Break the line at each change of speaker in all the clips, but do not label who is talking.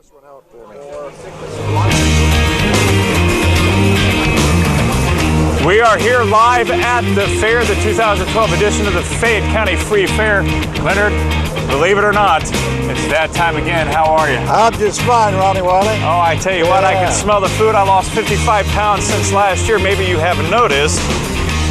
this one out for me.
We are here live at the fair, the 2012 edition of the Fayette County Free Fair. Leonard, believe it or not, it's that time again. How are you?
I'm just fine, Ronnie Wiley.
Oh, I tell you what, I can smell the food. I lost 55 pounds since last year. Maybe you haven't noticed.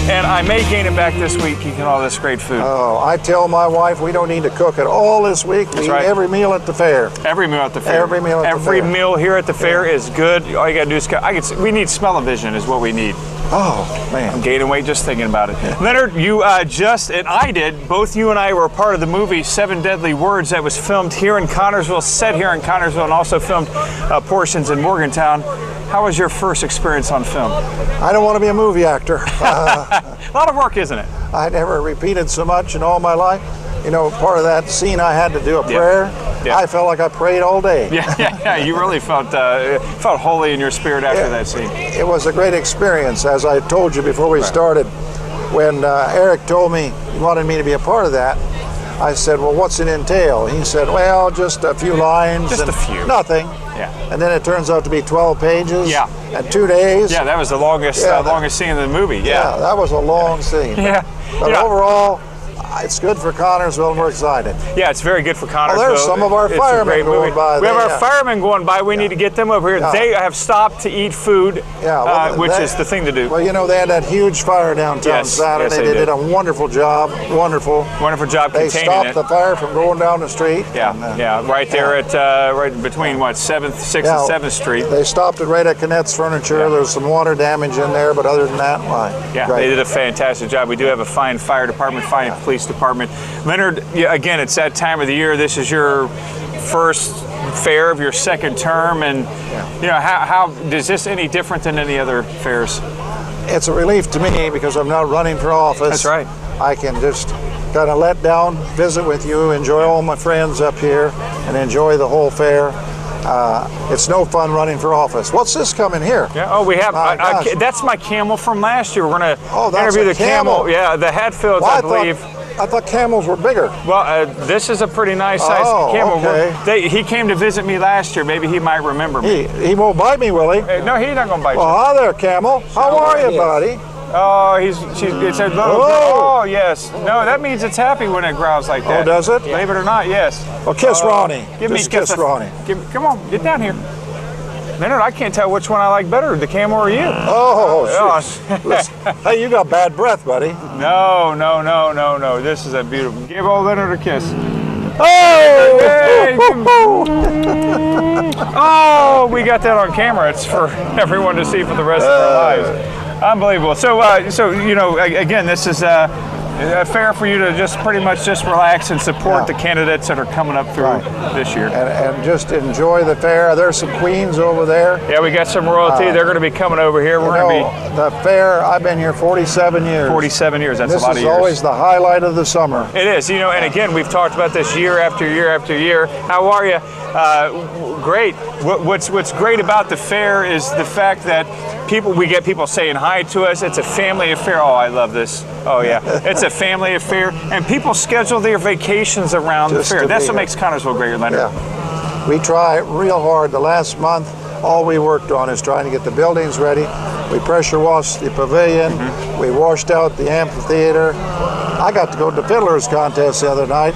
And I may gain it back this week eating all this great food.
Oh, I tell my wife we don't need to cook it all this week. We eat every meal at the fair.
Every meal at the fair.
Every meal at the fair.
Every meal here at the fair is good. All you got to do is, we need smell-o-vision is what we need.
Oh, man.
I'm gaining weight just thinking about it. Leonard, you and I did, both you and I were a part of the movie 7 Deadly Words that was filmed here in Connersville, set here in Connersville, and also filmed portions in Morgantown. How was your first experience on film?
I don't want to be a movie actor.
A lot of work, isn't it?
I never repeated so much in all my life. You know, part of that scene I had to do a prayer. Yeah. I felt like I prayed all day.
Yeah. You really felt holy in your spirit after that scene.
It was a great experience, as I told you before we started. When Eric told me he wanted me to be a part of that, I said, well, what's it entail? He said, well, just a few lines.
Just a few.
Nothing.
Yeah.
And then it turns out to be 12 pages.
Yeah.
And 2 days.
Yeah, that was the longest scene in the movie.
Yeah, that was a long scene.
Yeah.
But overall, it's good for Connersville, and we're excited.
Yeah, it's very good for Connersville.
Well, there's some of our firemen going by.
We have our firemen going by. We need to get them over here. Yeah. They have stopped to eat food, which is the thing to do.
Well, you know, they had that huge fire downtown Saturday.
Yes, they
did a wonderful job. Wonderful
job containing it.
They stopped the fire from going down the street.
Yeah, right there at right between 6th and 7th Street.
They stopped it right at Connette's Furniture. Yeah. There's some water damage in there, but other than that,
they did a fantastic job. We do have a fine fire department, fine police department. Leonard, again, it's that time of the year. This is your first fair of your second term, and you know, how is this any different than any other fairs?
It's a relief to me because I'm not running for office.
That's right.
I can just kind of let down, visit with you, enjoy all my friends up here, and enjoy the whole fair. It's no fun running for office. What's this coming here?
Yeah. Oh, we have. That's my camel from last year. We're going to interview the camel. Yeah, the Hatfields, I believe.
I thought camels were bigger.
Well, this is a pretty nice sized camel.
Okay.
He came to visit me last year. Maybe he might remember me.
He won't bite me, will he?
No, he's not going to bite you.
Well, hi there, camel. How are you, buddy?
Oh, it's a little. Oh, yes. No, that means it's happy when it growls like that.
Oh, does it?
Believe it or not, yes.
Well, kiss Ronnie.
Kiss Ronnie. Come on, get down here. Leonard, I can't tell which one I like better, the camel or you.
Hey, you got bad breath, buddy.
No. This is a beautiful. Give old Leonard a kiss.
Oh!
Hey. Oh, we got that on camera. It's for everyone to see for the rest of our lives. Unbelievable. So you know, again, this is a fair for you to just pretty much just relax and support the candidates that are coming up through this year.
And just enjoy the fair. There's some queens over there.
Yeah, we got some royalty. They're going to be coming over here. We're going to be...
The fair, I've been here 47 years.
47 years, that's a lot of years.
This is always the highlight of the summer.
It is, you know, and again, we've talked about this year after year after year. How are you? Great. What's great about the fair is the fact that we get people saying hi to us. It's a family affair. Oh, I love this. Oh, yeah. It's a family affair. And people schedule their vacations around the fair. That's what makes Connersville great, Leonard.
Yeah. We try real hard. The last month, all we worked on is trying to get the buildings ready. We pressure washed the pavilion. We washed out the amphitheater. I got to go to the Fiddler's Contest the other night,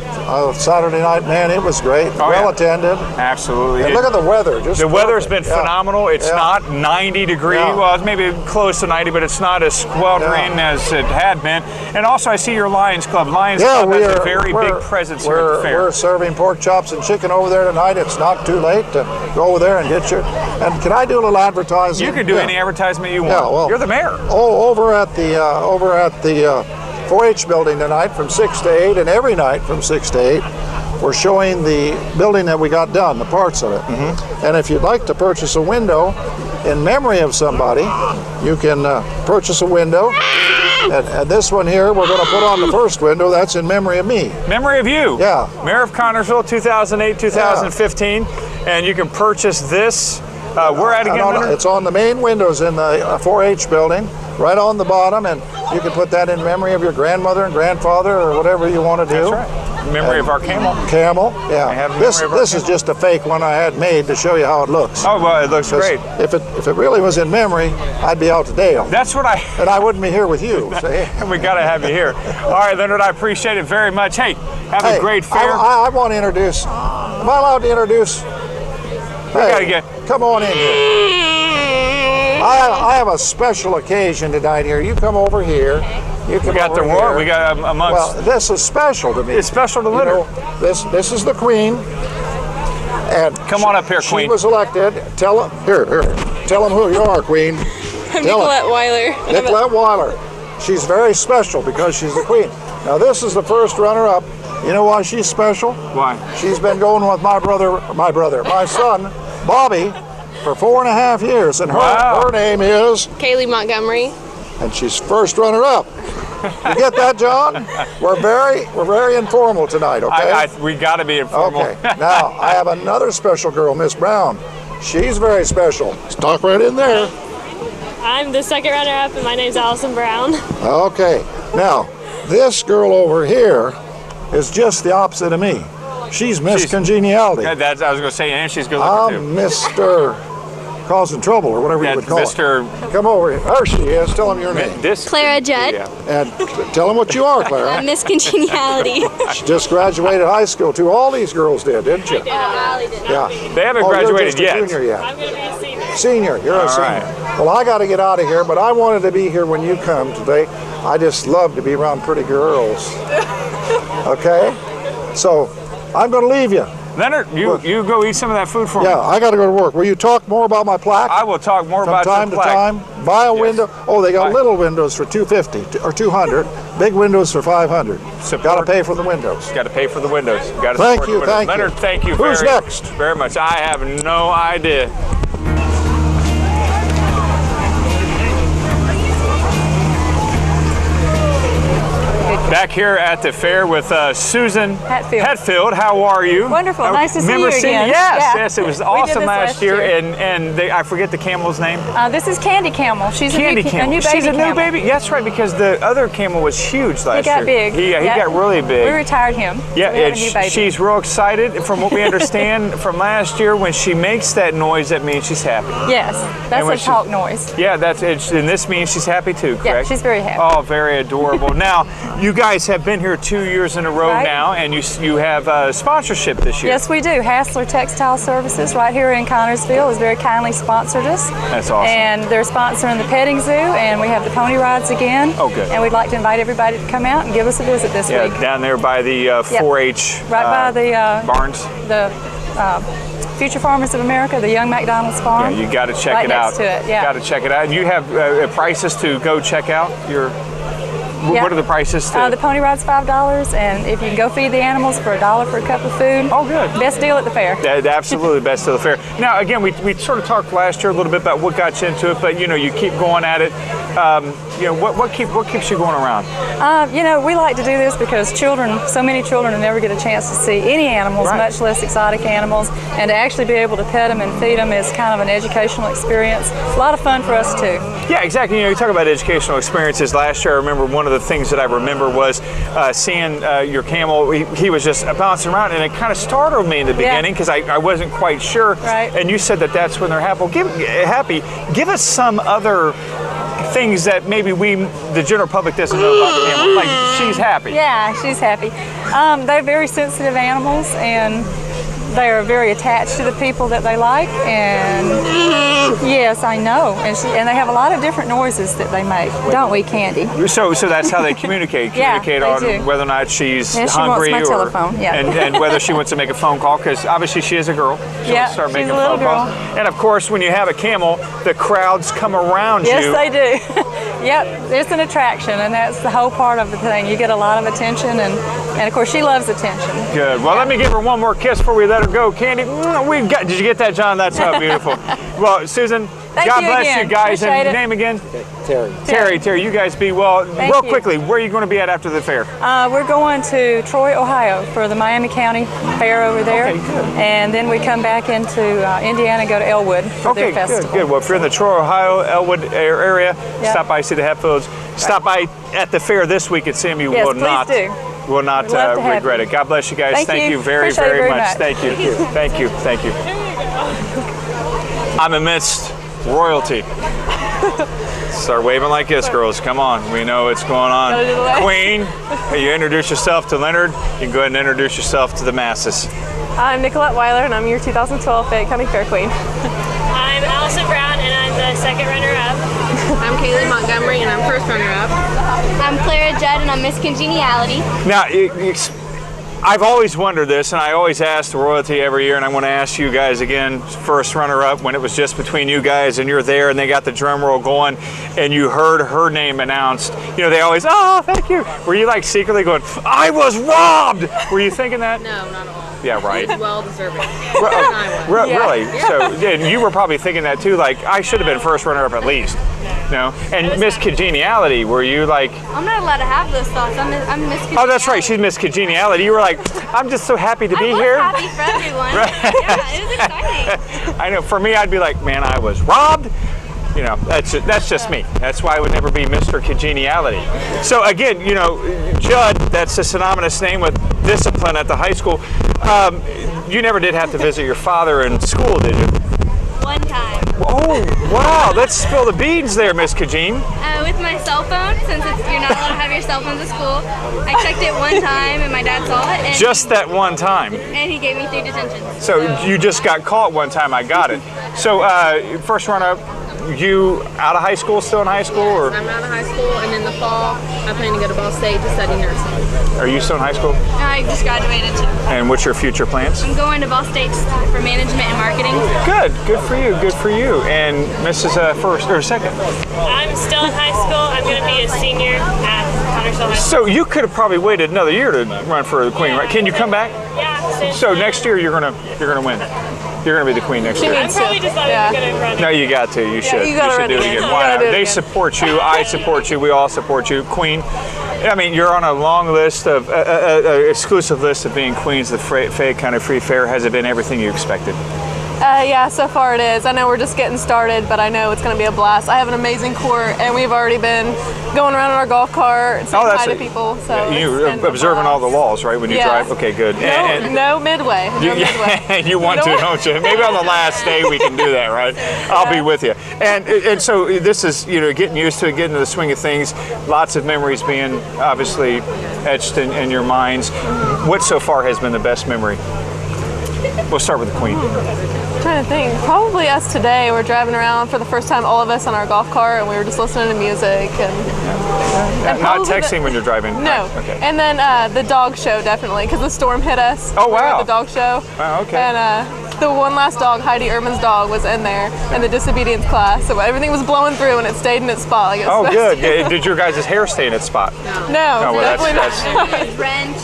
Saturday night. Man, it was great. Well attended.
Absolutely.
And look at the weather.
The weather's been phenomenal. It's not 90 degrees. Well, it's maybe close to 90, but it's not as sweltering as it had been. And also, I see your Lions Club. Lions Club has a very big presence here at the fair.
We're serving pork chops and chicken over there tonight. It's not too late to go over there and get your. And can I do a little advertising?
You can do any advertisement you want.
Yeah, well,
you're the mayor.
Oh, over at the 4-H building tonight from 6 to 8, and every night from 6 to 8, we're showing the building that we got done, the parts of it. And if you'd like to purchase a window in memory of somebody, you can purchase a window. And this one here, we're going to put on the first window. That's in memory of me.
Memory of you.
Yeah.
Mayor of Connersville, 2008, 2015. And you can purchase this Where at again, Leonard?
It's on the main windows in the 4-H building, right on the bottom, and you can put that in memory of your grandmother and grandfather or whatever you want to do.
That's right. Memory of our camel.
Camel, yeah.
I have
This is just a fake one I had made to show you how it looks.
Oh, well, it looks great.
If it really was in memory, I'd be out to Dale.
That's what
And I wouldn't be here with you.
And we got to have you here. All right, Leonard, I appreciate it very much. Hey, have a great fair.
I want to introduce. Am I allowed to introduce? Come on in here. I have a special occasion tonight here. You come over here.
We got the war. We got amongst.
Well, this is special to me.
It's special to Leonard.
This is the Queen. And
come on up here, Queen.
She was elected. Tell them Tell them who you are, Queen.
Nicolette Weiler.
Nicolette Weiler. She's very special because she's the Queen. Now this is the first runner-up. You know why she's special?
Why?
She's been going with my son, Bobby, for 4.5 years, and her name is
Kaylee Montgomery.
And she's first runner-up. You get that, John? We're very informal tonight, okay?
We got to be informal.
Okay. Now I have another special girl, Miss Brown. She's very special. Talk right in there.
I'm the second runner-up, and my name's Allison Brown.
Okay. Now this girl over here is just the opposite of me. She's Miss Congeniality.
I was going to say, and she's good looking too.
I'm Mr. Causing Trouble, or whatever you would call
Mr.
it. Come over here. There she is. Tell him your name.
Clara Judd.
Yeah.
And tell them what you are, Clara.
Miss Congeniality.
She just graduated high school too. All these girls did, didn't you? Yeah.
They haven't
you're
graduated
just
yet.
A junior yet.
I'm going to be a senior.
Senior. You're a senior.
Right.
Well, I got to get out of here, but I wanted to be here when you come today. I just love to be around pretty girls. Okay? So I'm going to leave you.
Leonard, you go eat some of that food for me.
Yeah, I got to go to work. Will you talk more about my plaque?
I will talk more about
your plaque. From time to time. Buy a window. Oh, they got little windows for $250 or $200. Big windows for $500. Got to pay for the windows.
Got to pay for the windows. Got to
thank you, thank you.
Leonard, thank you
Who's next?
very much. I have no idea. Back here at the fair with Susan Hetfield. How are you?
Wonderful. Nice to see you again.
Yes, it was awesome last year. And I forget the camel's name.
This is Candy Camel. She's
Candy
a new baby.
She's a new
camel.
baby. That's right, because the other camel was huge last year.
He got big.
He got really big.
We retired him.
Yeah,
so
she's real excited. From what we understand from last year, when she makes that noise, that means she's happy.
Yes, that's a talk noise.
Yeah, and this means she's happy too, correct?
Yeah, she's very happy.
Oh, very adorable. Now, you guys have been here 2 years in a row now, and you have sponsorship this year.
Yes, we do. Hassler Textile Services right here in Connorsville has very kindly sponsored us.
That's awesome.
And they're sponsoring the petting zoo, and we have the pony rides again.
Oh, good.
And we'd like to invite everybody to come out and give us a visit this week.
Yeah, down there by the 4-H
right by the
barns.
The Future Farmers of America, the Young McDonald's Farm.
Yeah, you got to check
right
it out.
Next to it, yeah.
Got to check it out. And you have prices to go check out your.
Yeah.
What are the prices?
The pony ride's $5, and if you can go feed the animals for $1 for a cup of food.
Oh, good.
Best deal at the fair.
Absolutely best deal at the fair. Now, again, we sort of talked last year a little bit about what got you into it, but you keep going at it. What keeps you going around?
We like to do this because so many children will never get a chance to see any animals, much less exotic animals, and to actually be able to pet them and feed them is kind of an educational experience. A lot of fun for us too.
Yeah, exactly. You talk about educational experiences. Last year, I remember one of the things that I remember was seeing your camel. He was just bouncing around, and it kind of startled me in the beginning because I wasn't quite sure.
Right.
And you said that's when they're happy. Give us some other things that maybe the general public doesn't know about the camel. Like, she's happy.
Yeah, she's happy. They're very sensitive animals, and they are very attached to the people that they like, and yes, I know. And they have a lot of different noises that they make, don't we, Candy?
So that's how they communicate. Communicate on whether or not she's hungry,
she wants my telephone. Yeah.
and whether she wants to make a phone call, because obviously she is a girl.
Yeah,
start
she's
making
a little
phone calls. And of course, when you have a camel, the crowds come around you.
Yes, they do. Yep, it's an attraction, and that's the whole part of the thing. You get a lot of attention, and of course, she loves attention.
Good. Well, let me give her one more kiss before we let her go. Candy, did you get that, John? That's beautiful. Well, Susan,
Thank
God
you
bless
again.
you guys.
Appreciate
And
it.
name again?
Terry.
Terry, you guys be well.
Thank
Real
you.
quickly, where are you going to be at after the fair?
We're going to Troy, Ohio for the Miami County Fair over there.
Okay, good.
And then we come back into Indiana, go to Elwood for
Okay,
their festival.
good. Well, if you're in the Troy, Ohio, Elwood area,
Yeah.
stop by, see the Hatfields. Stop by at the fair this week at Sam. You
Yes,
will
please
not.
do.
Will not
We'd love to have
regret
you.
it. God bless you guys.
Thank you.
very,
Appreciate it
very
very
much.
much.
Thank you. Thank you. Thank you. I'm amidst royalty. Start waving like this, girls. Come on. We know what's going on.
Gotta do the way.
Queen, you introduce yourself to Leonard. You can go ahead and introduce yourself to the masses.
I'm Nicolette Weiler, and I'm your 2012 Fayette County Fair Queen.
I'm Allison Brown, and I'm the second runner-up.
I'm Kaylee Montgomery, and I'm first runner-up. I'm Clara Judd, and I'm Miss Congeniality.
Now, I've always wondered this, and I always ask the royalty every year, and I want to ask you guys again, first runner-up, when it was just between you guys and you're there and they got the drum roll going and you heard her name announced, you know, they always, oh, thank you. Were you like secretly going, I was robbed? Were you thinking that?
No, not at all.
Yeah, right.
It's well deserving.
Really? So yeah, you were probably thinking that too, like, I should have been first runner-up at least. No? And Miss Congeniality, were you like,
I'm not allowed to have those thoughts. I'm Miss Congeniality.
oh, that's right, she's Miss Congeniality. You were like, I'm just so happy to be here.
happy for everyone. Yeah, it was exciting.
I know, for me, I'd be like, man, I was robbed. You know, that's just me. That's why I would never be Mr. Congeniality. So again, you know, Judd, that's a synonymous name with discipline at the high school. You never did have to visit your father in school, did you?
One time.
Oh, wow. Let's spill the beans there, Miss Congene.
With my cell phone, since you're not allowed to have your cell phones at school, I checked it one time and my dad saw it. And
Just that one time.
And he gave me 3 detentions.
So you just got caught one time, I got it. So first runner-up, you out of high school, still in high school? Or?
I'm out of high school, and in the fall, I plan to go to Ball State to study nursing.
Are you still in high school?
I just graduated too.
And what's your future plans?
I'm going to Ball State for management and marketing.
Good for you, good for you. And Mrs. First or second?
I'm still in high school. I'm going to be a senior at Huntersville High School.
So you could have probably waited another year to run for the queen, right? Can you come back?
Yeah.
So next year you're gonna win. You're gonna be the queen next year.
I'm probably just not even going to run.
No, you got to. You should.
you gotta
should
run
do it
again.
again.
You
Why
gotta
not?
do it
They
again.
support you. I support you. We all support you, Queen. I mean, you're on a long list of exclusive list of being queens of the Fayette County Free Fair. Has it been everything you expected?
Yeah, so far it is. I know we're just getting started, but I know it's going to be a blast. I have an amazing court, and we've already been going around in our golf cart, saying hi to people. So
You're
it's been a
observing all the
blast.
laws, right? When you
Yeah.
drive. Okay, good.
No midway. No midway.
You want to, don't you? Maybe on the last day we can do that, right? I'll be with you. And so this is, you know, getting used to it, getting to the swing of things. Lots of memories being obviously etched in your minds. What so far has been the best memory? We'll start with the Queen.
I'm trying to think. Probably us today. We're driving around for the first time, all of us on our golf cart, and we were just listening to music and
Not
probably
texting when you're driving.
No.
Right, okay.
And then the dog show, definitely, because the storm hit us.
Oh,
We were at
wow.
the dog show.
Wow, okay.
And the one last dog, Heidi Ehrman's dog, was in there in the disobedience class. So everything was blowing through, and it stayed in its spot. Like it's
Oh,
supposed
good.
to.
Yeah, did your guys' hair stay in its spot?
No,
Oh, well,
definitely
that's-
not.
Rent.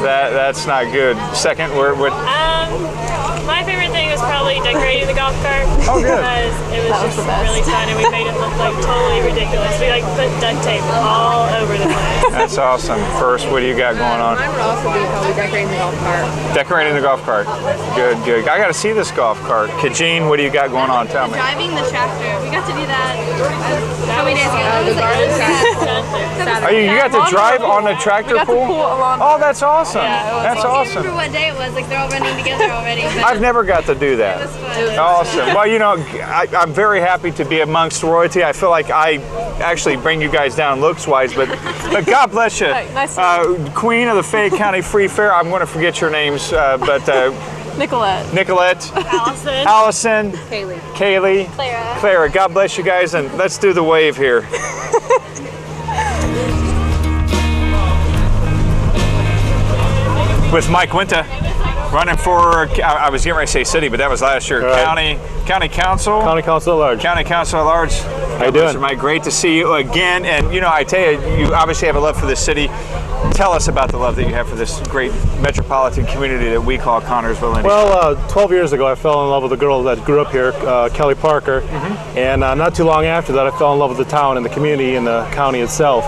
That's not good. Second, what?
My favorite thing was probably decorating the golf cart.
Oh, good.
Because it was
That was
just
the best.
really fun, and we made it look like totally ridiculous. We like put duct tape all over the place.
That's awesome. First, what do you got going on?
Mine would also be probably decorating the golf cart.
Decorating the golf cart. Good. I got to see this golf cart. Kajeen, what do you got going on? Tell me.
Driving the tractor. We got to do that. How many days ago? That was like,
Oh, you got to drive on the tractor
We got to
pool?
pull along.
Oh, that's awesome.
Yeah, it was
That's
I can't
awesome.
remember what day it was. Like they're all running together already. But
I've never got to do that.
it was fun.
Awesome. Well, you know, I'm very happy to be amongst royalty. I feel like I actually bring you guys down looks-wise, but God bless you.
Hey, nice to
Queen of the Fayette County Free Fair. I'm going to forget your names, but
Nicolette.
Nicolette,
Allison.
Allison, Kaylee,
Clara.
Clara. God bless you guys, and let's do the wave here. With Mike Winter running for, I was getting ready to say city, but that was last year.
Right.
County Council.
County Council at Large.
County Council at Large.
How you doing?
Mike, great to see you again. And you know, I tell you, you obviously have a love for the city. Tell us about the love that you have for this great metropolitan community that we call Connorsville, Indiana.
Well, 12 years ago, I fell in love with a girl that grew up here, Kelly Parker, and not too long after that, I fell in love with the town and the community and the county itself.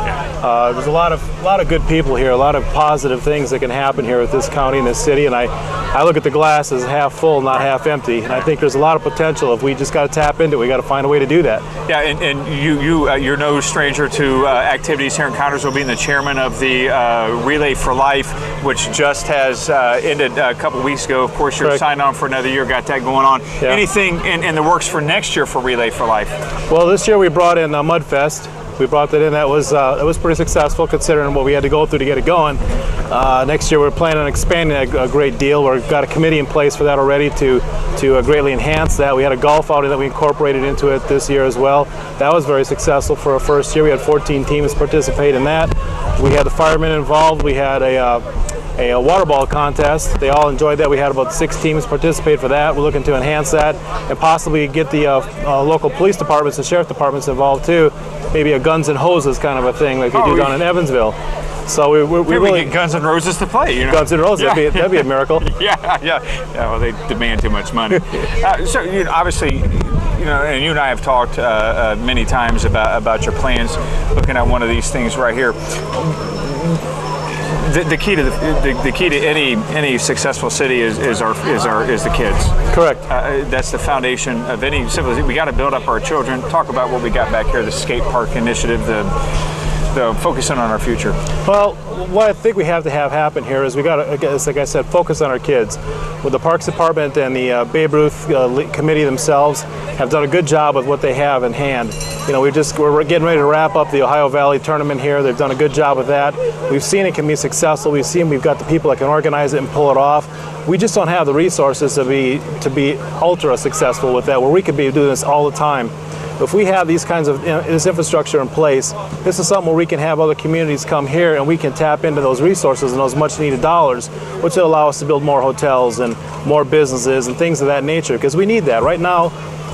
There's a lot of good people here, a lot of positive things that can happen here with this county and this city, and I look at the glass as half full, not half empty, and I think there's a lot of potential. If we just got to tap into it, we got to find a way to do that.
Yeah, and you're no stranger to activities here in Connorsville, being the chairman of the Relay for Life, which just has ended a couple weeks ago. Of course, you're signed on for another year, got that going on. Yeah. Anything in the works for next year for Relay for Life? Well,
this year we brought in Mudfest. We brought that in. That was pretty successful considering what we had to go through to get it going. Next year we're planning on expanding a great deal. We've got a committee in place for that already to greatly enhance that. We had a golf outing that we incorporated into it this year as well. That was very successful for our first year. We had 14 teams participate in that. We had the firemen involved. We had a water ball contest. They all enjoyed that. We had about 6 teams participate for that. We're looking to enhance that and possibly get the local police departments and sheriff departments involved too. Maybe a guns and hoses kind of a thing like they do down in Evansville. So we really
get Guns N' Roses to play. You know?
Guns N' Roses, yeah. that'd be a miracle.
Yeah. Well, they demand too much money. So obviously, and you and I have talked many times about your plans. Looking at one of these things right here. The key to the key to any successful city is the kids.
Correct.
That's the foundation of any civilization. We got to build up our children. Talk about what we got back here, the skate park initiative, the focusing on our future.
Well, what I think we have to have happen here is we got to, like I said, focus on our kids. With the Parks Department and the Babe Ruth committee themselves have done a good job with what they have in hand. We're getting ready to wrap up the Ohio Valley tournament here. They've done a good job with that. We've seen it can be successful. We've got the people that can organize it and pull it off. We just don't have the resources to be ultra successful with that, where we could be doing this all the time. If we have these kinds of this infrastructure in place, this is something where we can have other communities come here and we can tap into those resources and those much needed dollars, which will allow us to build more hotels and more businesses and things of that nature, because we need that. Right now,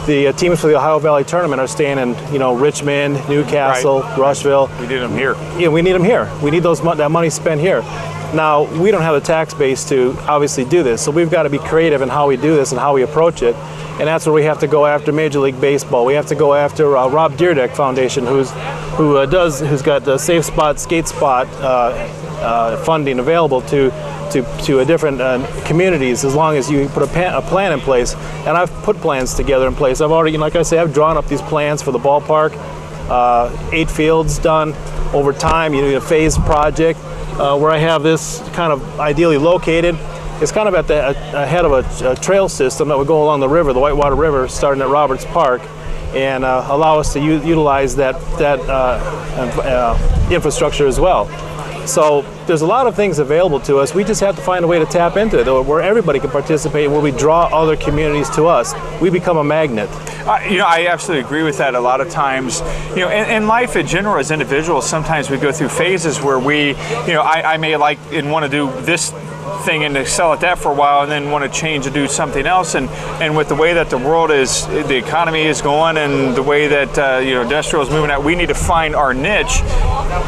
the teams for the Ohio Valley Tournament are staying in Richmond, Newcastle, Rushville.
We need them here.
Yeah, we need them here. We need that money spent here. Now, we don't have the tax base to obviously do this, so we've got to be creative in how we do this and how we approach it. And that's where we have to go after Major League Baseball. We have to go after Rob Dyrdek Foundation, who's got the Safe Spot, Skate Spot funding available to different communities, as long as you put a plan in place. And I've put plans together in place. I've already, like I say, I've drawn up these plans for the ballpark, 8 fields done over time. A phased project where I have this kind of ideally located. It's kind of at the head of a trail system that would go along the river, the Whitewater River, starting at Roberts Park, and allow us to utilize that infrastructure as well. So there's a lot of things available to us. We just have to find a way to tap into it, where everybody can participate, where we draw other communities to us. We become a magnet.
I absolutely agree with that. A lot of times, in life in general, as individuals, sometimes we go through phases where I may like and want to do this thing and excel at that for a while, and then want to change and do something else. And with the way that the world is, the economy is going, and the way that industrial is moving out, we need to find our niche,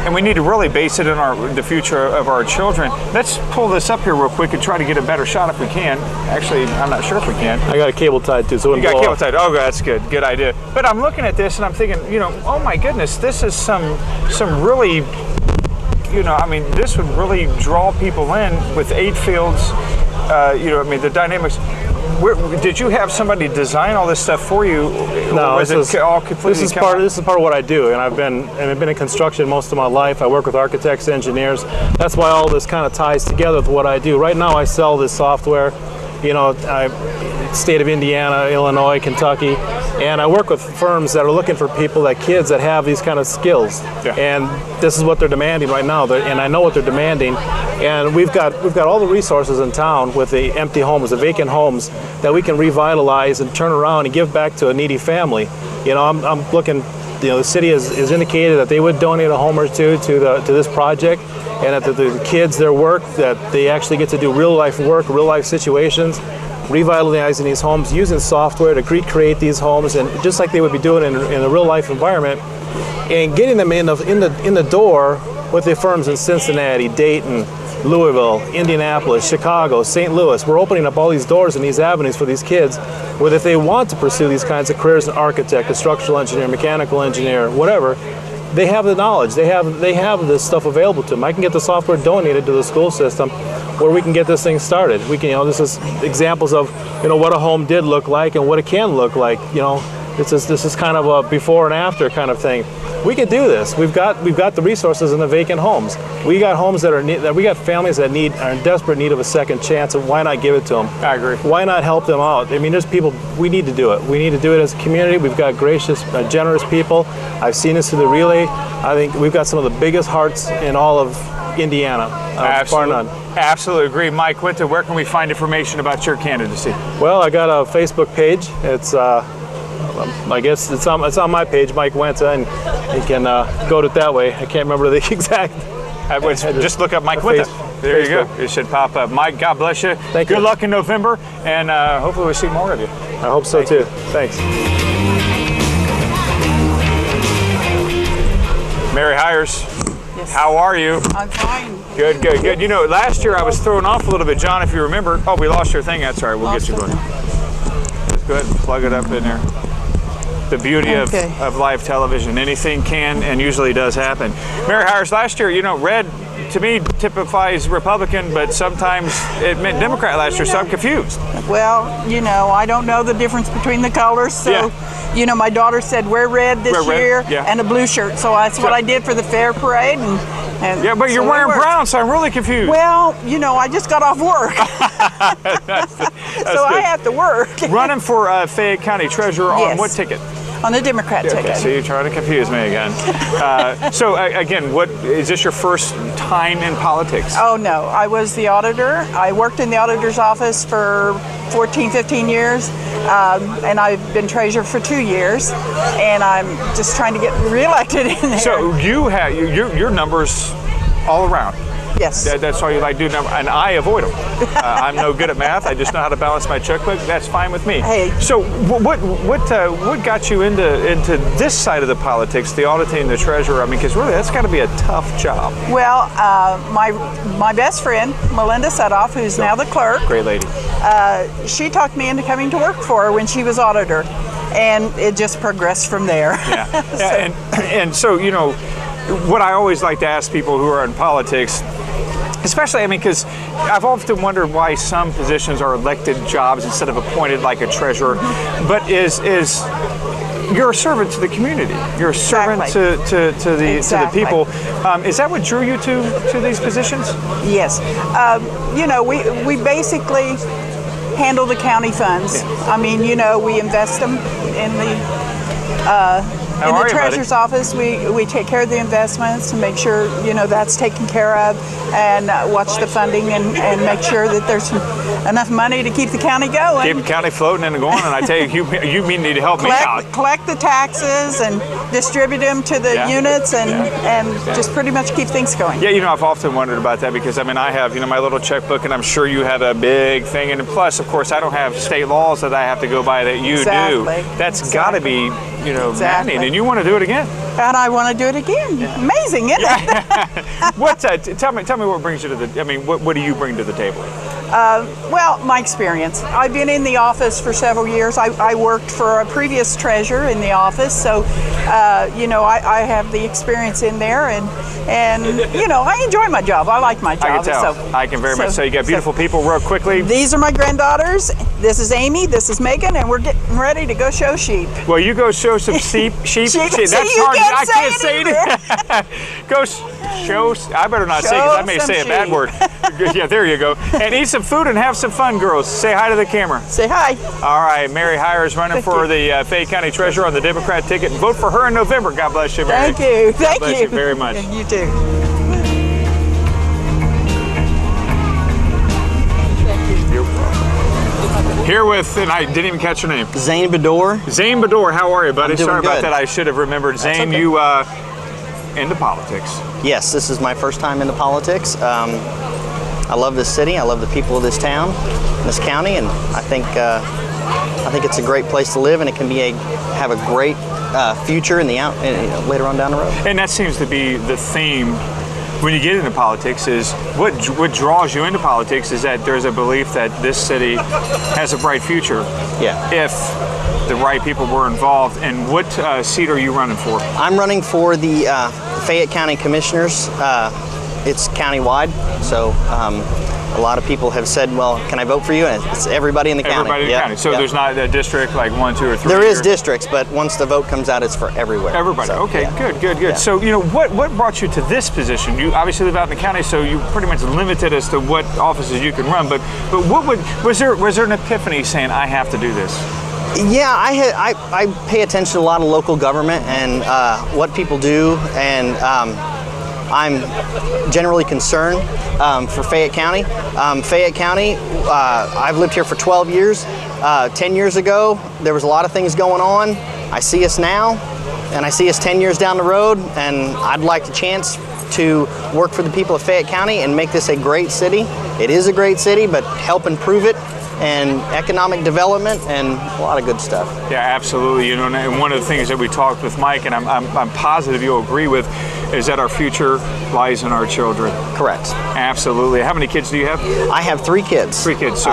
and we need to really base it on the future of our children. Let's pull this up here real quick and try to get a better shot if we can. Actually, I'm not sure if we can.
I got a cable tied too, so
you got cable tied. Oh, that's good. Good idea. But I'm looking at this and I'm thinking, oh my goodness, this is some really. This would really draw people in with 8 fields. The dynamics. Did you have somebody design all this stuff for you?
No,
this is
part of what I do, and I've been in construction most of my life. I work with architects, engineers. That's why all this kind of ties together with what I do. Right now, I sell this software. State of Indiana, Illinois, Kentucky, and I work with firms that are looking for kids that have these kind of skills. Yeah. And this is what they're demanding right now, and I know what they're demanding. And we've got all the resources in town with the empty homes, the vacant homes, that we can revitalize and turn around and give back to a needy family. I'm looking. The city has indicated that they would donate a home or two to this project, and that the kids, their work, that they actually get to do real life work, real life situations, revitalizing these homes, using software to recreate these homes, and just like they would be doing in a real life environment, and getting them in the door with the firms in Cincinnati, Dayton, Louisville, Indianapolis, Chicago, St. Louis. We're opening up all these doors and these avenues for these kids, where if they want to pursue these kinds of careers, an architect, a structural engineer, mechanical engineer, whatever, they have the knowledge. They have this stuff available to them. I can get the software donated to the school system, where we can get this thing started. We can, this is examples of, what a home did look like and what it can look like. This is kind of a before and after kind of thing. We can do this. We've got the resources in the vacant homes. We got homes we got families that are in desperate need of a second chance, and why not give it to them?
I agree.
Why not help them out? I mean, there's people, we need to do it. We need to do it as a community. We've got gracious, generous people. I've seen this through the relay. I think we've got some of the biggest hearts in all of Indiana, bar none.
Absolutely agree. Mike Winter, where can we find information about your candidacy?
Well, I got a Facebook page. It's I guess it's on my page, Mike Wenta, and you can go to it that way. I can't remember the exact.
Just look up Mike Wenta. There you go. It should pop up. Mike, God bless you.
Thank you.
Good luck in November, and hopefully we'll see more of you.
I hope so too. Thanks.
Mary Hires,
Yes.
how are you?
I'm fine.
Good, good, good. Last year I was thrown off a little bit, John, if you remember. Oh, we lost your thing. That's all right. We'll get you going. Let's go ahead and plug it up in there. The beauty of live television. Anything can and usually does happen. Mary Hires, last year, red to me typifies Republican, but sometimes it meant Democrat last year, so I'm confused.
Well, I don't know the difference between the colors, so, my daughter said wear red this year and a blue shirt, so that's what I did for the fair parade. And
yeah, but you're wearing brown, so I'm really confused.
Well, I just got off work,
that's
so I have to work.
Running for Fayette County Treasurer on what ticket?
On the Democrat ticket.
So you're trying to confuse me again. Again, what is this your first time in politics?
Oh no, I was the auditor. I worked in the auditor's office for 14, 15 years, and I've been treasurer for 2 years, and I'm just trying to get reelected in there.
So you have your numbers all around.
Yes.
That's all you like to do, and I avoid them. I'm no good at math. I just know how to balance my checkbook. That's fine with me.
Hey.
So what got you into this side of the politics, the auditing, the treasurer? I mean, because really that's got to be a tough job.
Well, my best friend, Melinda Sudoff, who's now the clerk.
Great lady.
She talked me into coming to work for her when she was auditor, and it just progressed from there.
Yeah. And so what I always like to ask people who are in politics, especially, because I've often wondered why some positions are elected jobs instead of appointed, like a treasurer, but is you're a servant to the community. You're a servant to the people. Is that what drew you to these positions?
Yes. We basically handle the county funds. Yeah. We invest them in the treasurer's office. We take care of the investments and make sure that's taken care of, and watch the funding and make sure that there's enough money to keep the county going.
Keep the county floating and going. And I tell you, you need to help me out.
Collect the taxes and distribute them to the units and just pretty much keep things going.
Yeah, I've often wondered about that because I have my little checkbook, and I'm sure you have a big thing, and plus, of course, I don't have state laws that I have to go by that you do. That's got to be maddening, and you want to do it again.
And I want to do it again. Yeah. Amazing, isn't it?
Tell me what brings you to the. What do you bring to the table?
Well, my experience. I've been in the office for several years. I worked for a previous treasurer in the office, so I have the experience in there, and I enjoy my job. I like my job.
I can tell. I can very much. So you got beautiful people. Real quickly.
These are my granddaughters. This is Amy. This is Megan, and we're getting ready to go show sheep.
Well, you go show some sheep. That's hard. I can't say it. Go show. I better not say because I may say a bad word. Yeah, there you go. And eat some food and have some fun, girls. Say hi to the camera.
Say hi.
All right, Mary Hires running for the Fayette County Treasurer on the Democrat ticket. And vote for her in November. God bless you, Mary.
Thank you.
God bless you very much.
You too.
Here with, and I didn't even catch your name.
Zane Bador.
Zane Bador, how are you, buddy? Sorry about
good.
that. I should have remembered. Zane,
okay.
You into politics?
Yes, this is my first time into politics. I love this city. I love the people of this town, this county, and I think it's a great place to live, and it can have a great future in the later on down the road.
And that seems to be the theme when you get into politics is what draws you into politics is that there's a belief that this city has a bright future.
Yeah.
If the right people were involved. And what seat are you running for?
I'm running for the Fayette County Commissioners. It's countywide, so a lot of people have said, well, can I vote for you? And it's everybody in the county.
Everybody in the county. So there's not a district like 1, 2, or 3?
There is districts, but once the vote comes out, it's for everywhere.
Everybody.
So,
okay,
yeah.
good.
Yeah.
So, what brought you to this position? You obviously live out in the county, so you pretty much limited as to what offices you can run. But was there an epiphany saying, I have to do this?
Yeah, I pay attention to a lot of local government and what people do, and I'm generally concerned for Fayette County. Fayette County, I've lived here for 12 years. 10 years ago, there was a lot of things going on. I see us now, and I see us 10 years down the road, and I'd like the chance to work for the people of Fayette County and make this a great city. It is a great city, but help improve it, and economic development, and a lot of good stuff.
Yeah, absolutely. And one of the things that we talked with Mike, and I'm positive you'll agree with, is that our future lies in our children.
Correct.
Absolutely. How many kids do you have?
I have 3 kids.
3 kids. So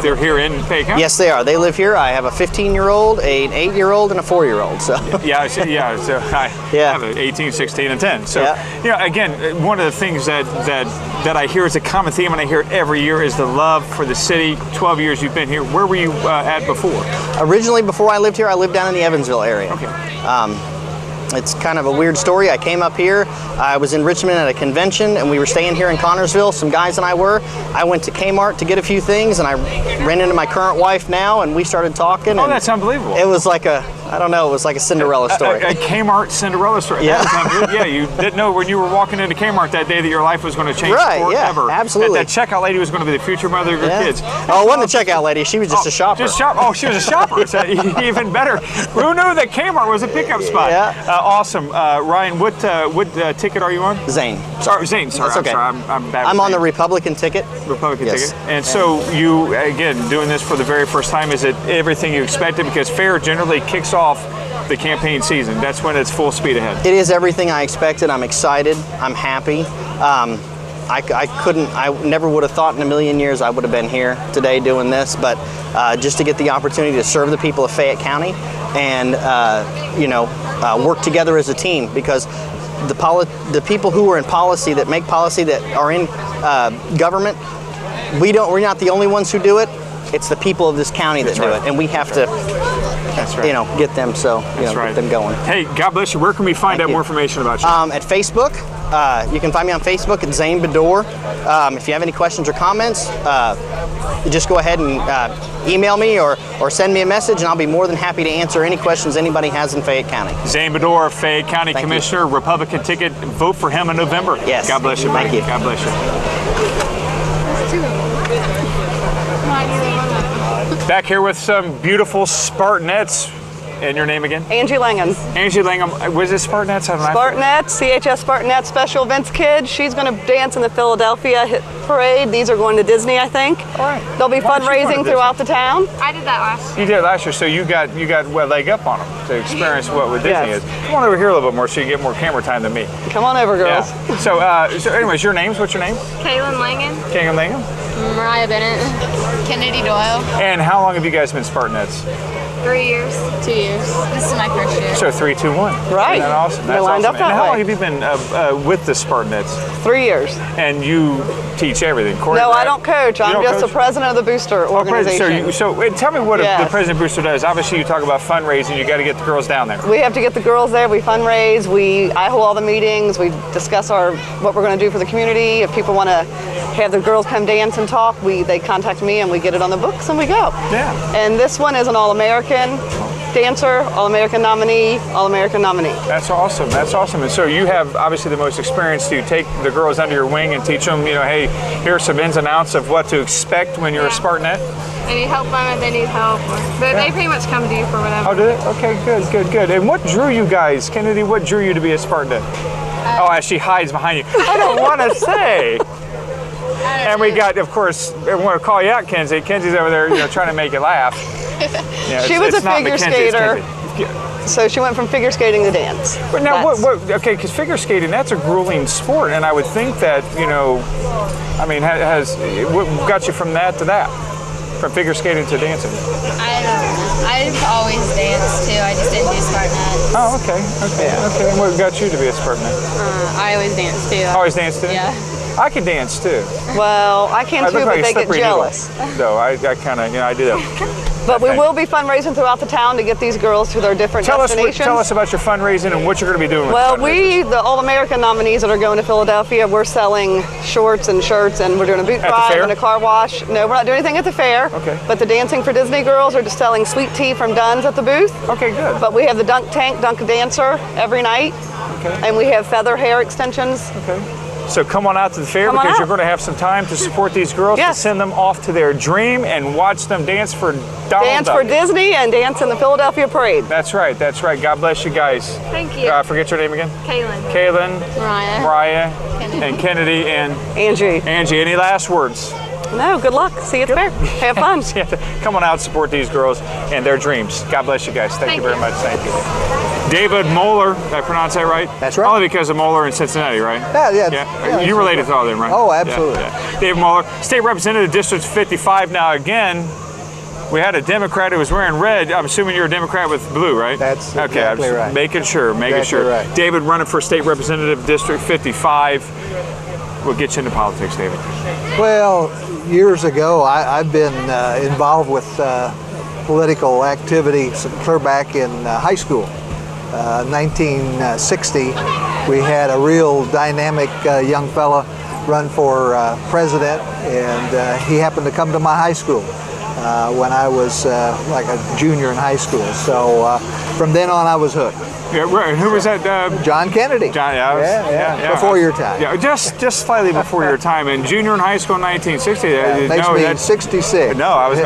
they're here in Fayette County?
Yes, they are. They live here. I have a 15-year-old, an 8-year-old, and a 4-year-old. So.
Yeah. So I have an 18, 16, and 10. So again, one of the things that I hear is a common theme, and I hear it every year, is the love for the city. 12 years you've been here. Where were you at before?
Originally, before I lived here, I lived down in the Evansville area.
Okay.
It's kind of a weird story. I came up here, I was in Richmond at a convention, and we were staying here in Connorsville, some guys and I were. I went to Kmart to get a few things, and I ran into my current wife now, and we started talking.
Oh, that's unbelievable.
It was like it was like a Cinderella story.
A Kmart Cinderella story.
Yeah.
Yeah, you didn't know when you were walking into Kmart that day that your life was going to change forever.
Yeah, absolutely.
That checkout lady was going to be the future mother of your kids.
Oh, it wasn't the checkout lady. She was just a shopper.
She was a shopper. So even better. Who knew that Kmart was a pickup spot?
Yeah.
Awesome. Ryan, what ticket are you on?
Zane.
Sorry, Zane. Sorry,
That's okay.
I'm sorry. I'm bad.
I'm on the Republican ticket.
Republican ticket. And so you, again, doing this for the very first time, is it everything you expected? Because FAIR generally kicks off the campaign season. That's when it's full speed ahead.
It is everything I expected. I'm excited. I'm happy. I never would have thought in a million years I would have been here today doing this, but just to get the opportunity to serve the people of Fayette County and work together as a team, because the people who are in policy, that make policy, that are in government, we're not the only ones who do it. It's the people of this county that do it, and we have to get them get them going.
Hey, God bless you. Where can we find out more information about you?
At Facebook. You can find me on Facebook at Zane Bedore. If you have any questions or comments, just go ahead and email me or send me a message, and I'll be more than happy to answer any questions anybody has in Fayette County.
Zane Bedore, Fayette County Commissioner, Republican ticket. Vote for him in November.
Yes.
God bless you, buddy.
Thank you.
God bless you. Back here with some beautiful Spartanettes. And your name again?
Angie Langham.
Angie Langham. Was it Spartanettes?
Spartanettes, CHS Spartanettes Special Events Kid. She's going to dance in the Philadelphia Hit Parade. These are going to Disney, I think.
All right.
They'll be fundraising throughout the town.
I did that last year.
You did it last year, so you got a leg up on them to experience what Disney is. Come on over here a little bit more so you get more camera time than me.
Come on over, girls.
Yeah. So anyways, your names? What's your name?
Kaylin Langan.
Kaylin Langham.
Mariah Bennett. Kennedy Doyle.
And how long have you guys been Spartanettes?
3 years. 2 years. This is my first year.
So 3, 2, 1.
Right.
Isn't that awesome?
They're lined up that
and how
way.
long have you been with the Spartanettes?
3 years.
And you teach everything?
No, I don't coach. I'm just the president of the Booster organization.
So tell me what the President Booster does. Obviously, you talk about fundraising. You got to get the girls down there.
We have to get the girls there. We fundraise. I hold all the meetings. We discuss what we're going to do for the community. If people want to have the girls come dance and talk, they contact me and we get it on the books and we go.
Yeah.
And this one is an All-American dancer, All-American nominee, All-American nominee.
That's awesome. That's awesome. And so you have obviously the most experience. Do you take the girls under your wing and teach them, hey, here's some ins and outs of what to expect when you're a Spartanette?
And you help them if they need help. But they pretty much come to you for whatever.
Oh, do they? Okay, good. And what drew you guys, Kennedy, what drew you to be a Spartanette? As she hides behind you. I don't want to say. And we got, of course, I want to call you out, Kenzie. Kenzie's over there, trying to make you laugh.
She was a figure skater. So she went from figure skating to dance.
But now, okay, because figure skating, that's a grueling sport, and I would think that, I mean, what got you from that to that? From figure skating to dancing?
I don't know. I've always danced too. I just didn't do Spartanets.
Oh, okay. Okay. And what got you to be a Spartanet?
I always danced too.
Always danced too?
Yeah.
I could dance too.
Well, I can too, but they get jealous.
No, I kind of, I do that.
But we will be fundraising throughout the town to get these girls to their different destinations.
Tell us about your fundraising and what you're going to be doing with
Well, the All-American nominees that are going to Philadelphia, we're selling shorts and shirts, and we're doing a boot drive and a car wash. No, we're not doing anything at the fair.
Okay.
But the Dancing for Disney girls are just selling sweet tea from Dunn's at the booth.
Okay, good.
But we have the Dunk Tank, Dunk Dancer every night.
Okay.
And we have feather hair extensions.
Okay. So come on out to the fair because you're going to have some time to support these girls, to send them off to their dream and watch them dance for Donald
Dance
Duck.
for Disney and dance in the Philadelphia Parade.
That's right. That's right. God bless you guys.
Thank you.
Forget your name again?
Kaylin. Mariah.
And Kennedy and
Angie.
Any last words?
No, good luck. See you at the fair. Have fun.
Come on out, support these girls and their dreams. God bless you guys. Thank you very much. Thank you. David Moeller, did I pronounce that right?
That's right.
Only because of Moeller in Cincinnati, right?
Yeah.
You related to all of them, right?
Oh, absolutely.
David Moeller, State Representative, District 55. Now, again, we had a Democrat who was wearing red. I'm assuming you're a Democrat with blue, right?
That's
okay.
exactly right.
Making sure.
Right.
David running for State Representative, District 55. We'll get you into politics, David.
Well, years ago, I've been involved with political activity clear back in high school. 1960, we had a real dynamic young fella run for president, and he happened to come to my high school when I was like a junior in high school. So from then on, I was hooked.
Yeah, right. Who was that?
John Kennedy. Before your time.
Yeah, just slightly before your time. And junior in high school in 1960.
Makes me 66.
No, I was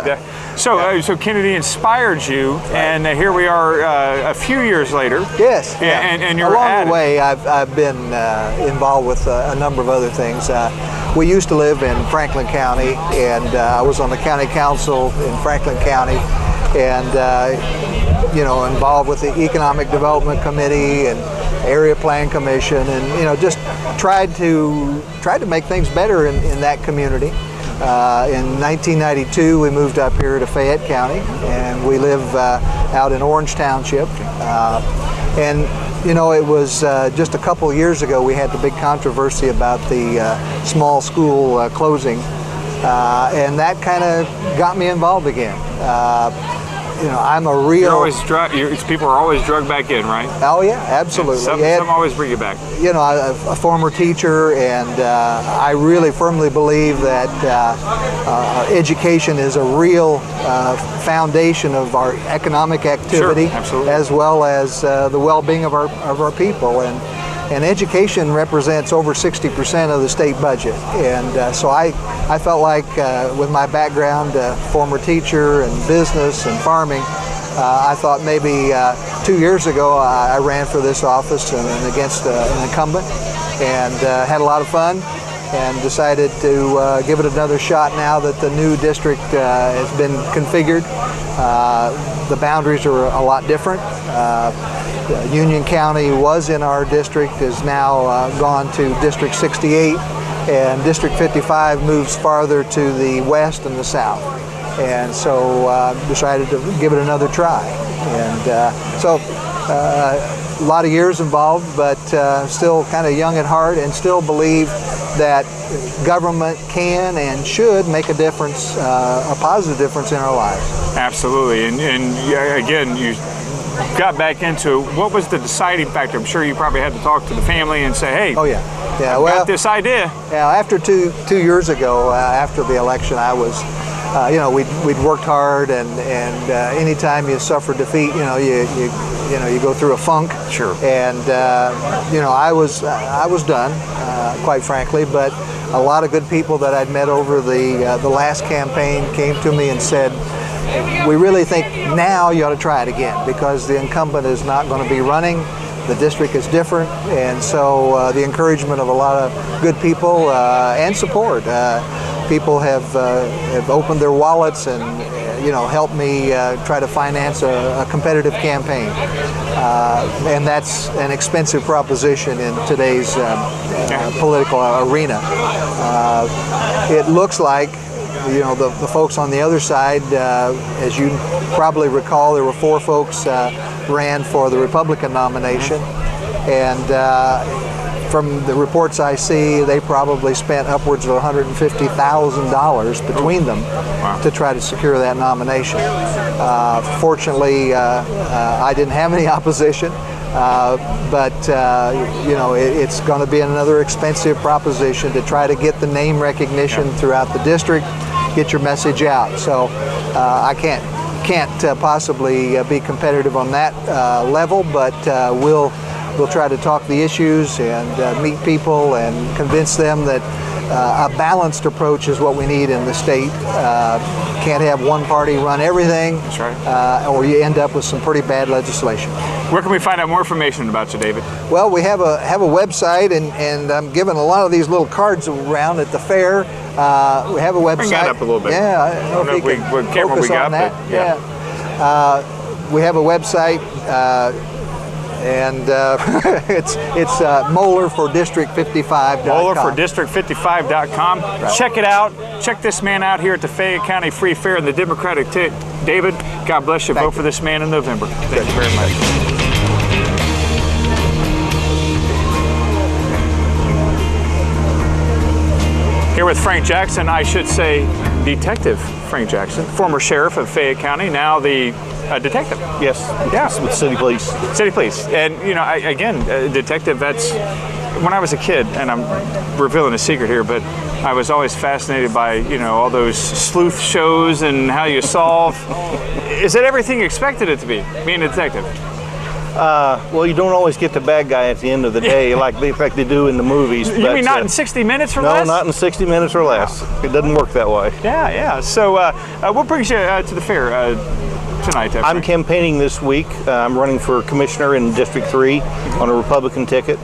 no. So Kennedy inspired you, and here we are a few years later.
Yes.
And you're
along the way, I've been involved with a number of other things. We used to live in Franklin County, and I was on the county council in Franklin County, and involved with the Economic Development Committee and Area Plan Commission, and just tried to make things better in that community. In 1992, we moved up here to Fayette County, and we live out in Orange Township. And it was just a couple years ago we had the big controversy about the small school closing, and that kind of got me involved again. I'm a real...
people are always drugged back in, right?
Oh yeah, absolutely.
Some always bring you back.
A former teacher, and I really firmly believe that education is a real foundation of our economic activity, as well as the well-being of our people. And education represents over 60% of the state budget. And so I felt like with my background, former teacher and business and farming, I thought maybe 2 years ago I ran for this office and against an incumbent, and had a lot of fun, and decided to give it another shot now that the new district has been configured. The boundaries are a lot different. Union County was in our district, is now gone to District 68, and District 55 moves farther to the west and the south. And so decided to give it another try. And so a lot of years involved, but still kind of young at heart, and still believe that government can and should make a difference, a positive difference in our lives.
Absolutely. And again, you got back into, what was the deciding factor? I'm sure you probably had to talk to the family and say, hey, I've got this idea.
Yeah, after two years ago, after the election, I was, we'd worked hard, and anytime you suffer defeat, you go through a funk.
Sure.
And I was done, quite frankly. But a lot of good people that I'd met over the last campaign came to me and said, we really think now you ought to try it again, because the incumbent is not going to be running. The district is different, and so the encouragement of a lot of good people and support. People have opened their wallets and help me try to finance a competitive campaign. And that's an expensive proposition in today's political arena. It looks like the folks on the other side, as you probably recall, there were 4 folks ran for the Republican nomination, and from the reports I see, they probably spent upwards of $150,000 between them to try to secure that nomination. Fortunately, I didn't have any opposition. But it's going to be another expensive proposition to try to get the name recognition throughout the district, get your message out. So I can't possibly be competitive on that level, but we'll try to talk the issues and meet people and convince them that a balanced approach is what we need in the state. Can't have one party run everything. That's right. Or you end up with some pretty bad legislation.
Where can we find out more information about you, David?
Well, we have a website, and I'm giving a lot of these little cards around at the fair. We have a website.
Bring that up a little bit.
Yeah, I don't know if we can focus on that. Yeah. We have a website. And it's MoellerForDistrict55.com.
MoellerForDistrict55.com. Right. Check it out. Check this man out here at the Fayette County Free Fair and the Democratic ticket. David, God bless you. Vote for this man in November. Thank you very much. Here with Frank Jackson, I should say Detective Frank Jackson, former sheriff of Fayette County, now the detective.
Yes.
Yeah.
With City Police.
City Police. And, detective, that's, when I was a kid, and I'm revealing a secret here, but I was always fascinated by, all those sleuth shows and how you solve. Is it everything you expected it to be, being a detective?
Well, you don't always get the bad guy at the end of the day like they do in the movies.
You mean not in 60 minutes or less?
No, not in 60 minutes or less. It doesn't work that way.
Yeah. So what brings you to the fair tonight?
I'm campaigning this week. I'm running for commissioner in District 3 on a Republican ticket.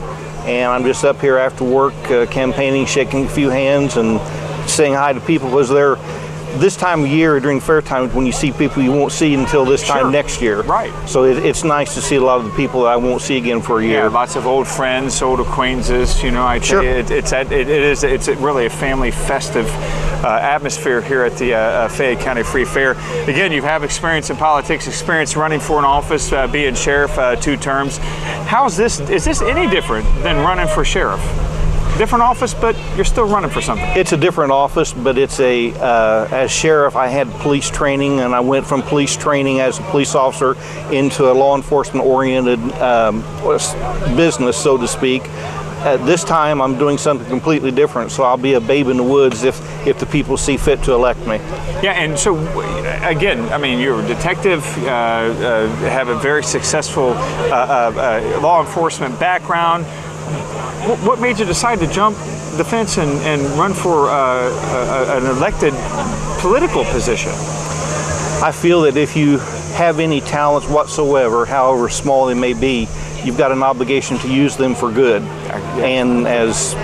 And I'm just up here after work campaigning, shaking a few hands and saying hi to people, because they're this time of year during fair times when you see people you won't see until this time next year.
Right.
So it's nice to see a lot of the people that I won't see again for a year.
Yeah, lots of old friends, old acquaintances. I tell you, it's really a family festive atmosphere here at the Fayette County Free Fair. Again, you have experience in politics, experience running for an office, being sheriff 2 terms. Is this any different than running for sheriff? Different office, but you're still running for something.
It's a different office, but it's as sheriff, I had police training, and I went from police training as a police officer into a law enforcement-oriented business, so to speak. This time, I'm doing something completely different, so I'll be a babe in the woods if the people see fit to elect me.
Yeah, and so, again, you're a detective, have a very successful law enforcement background. What made you decide to jump the fence and run for an elected political position?
I feel that if you have any talents whatsoever, however small they may be, you've got an obligation to use them for good. And as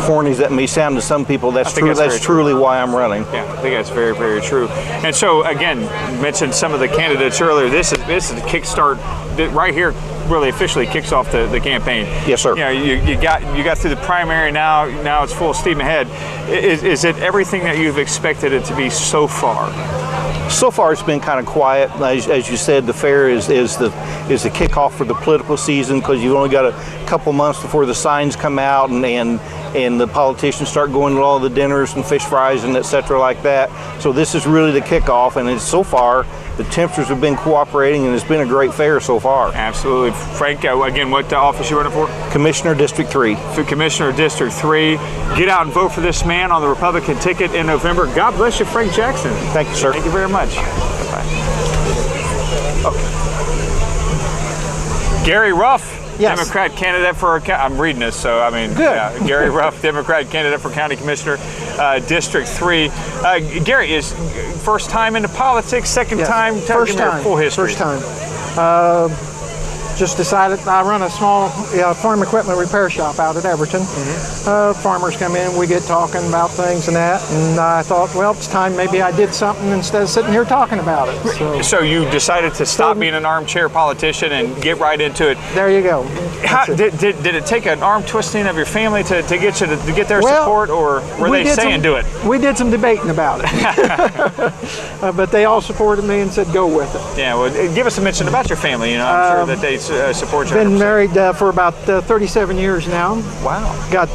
corny as that may sound to some people, that's truly why I'm running.
Yeah, I think that's very, very true. And so, again, you mentioned some of the candidates earlier. This is the kickstart right here. Really officially kicks off the campaign.
Yes, sir.
You got through the primary. Now it's full steam ahead. Is it everything that you've expected it to be so far?
So far, it's been kind of quiet. As you said, the fair is the kickoff for the political season, because you've only got a couple months before the signs come out and the politicians start going to all the dinners and fish fries and etc. like that. So this is really the kickoff, and so far the temperatures have been cooperating, and it's been a great fair so far.
Absolutely. Frank, again, what office you running for?
Commissioner District 3.
Commissioner District 3. Get out and vote for this man on the Republican ticket in November. God bless you, Frank Jackson.
Thank you, sir.
Thank you very much. Bye-bye. Gary Ruff. Yes. Democrat candidate for, I'm reading this, so good. Yeah, Gary Ruff, Democrat candidate for County Commissioner, District 3. Gary, is first time into politics, second time?
First time.
Full history.
First time. just decided, I run a small farm equipment repair shop out at Everton. Farmers come in, we get talking about things and that, and I thought, well, it's time maybe I did something instead of sitting here talking about it.
So you decided to stop being an armchair politician and get right into it.
There you go.
Did it take an arm twisting of your family to get you to get their support, or were they saying do it?
We did some debating about it, but they all supported me and said go with it.
Yeah, well, give us a mention about your family. You know, I'm sure that they support you.
Been married for about 37 years now.
Wow.
Got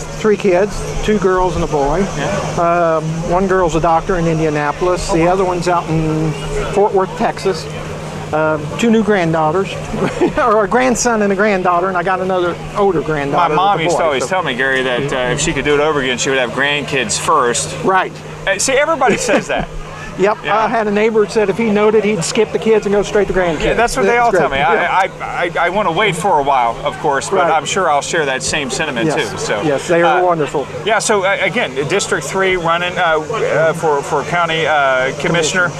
3 kids, 2 girls and a boy.
Yeah.
One girl's a doctor in Indianapolis. The other one's out in Fort Worth, Texas. 2 new granddaughters, or a grandson and a granddaughter, and I got another older granddaughter.
My mom used to always tell me, Gary, that if she could do it over again, she would have grandkids first.
Right.
See, everybody says that.
Yep, yeah. I had a neighbor who said if he noted, he'd skip the kids and go straight to grandkids.
Yeah, that's what they all tell me.
Yeah.
I want to wait for a while, of course, but I'm sure I'll share that same sentiment too. So
yes, they are wonderful.
Yeah. So again, District 3 running for county commissioner.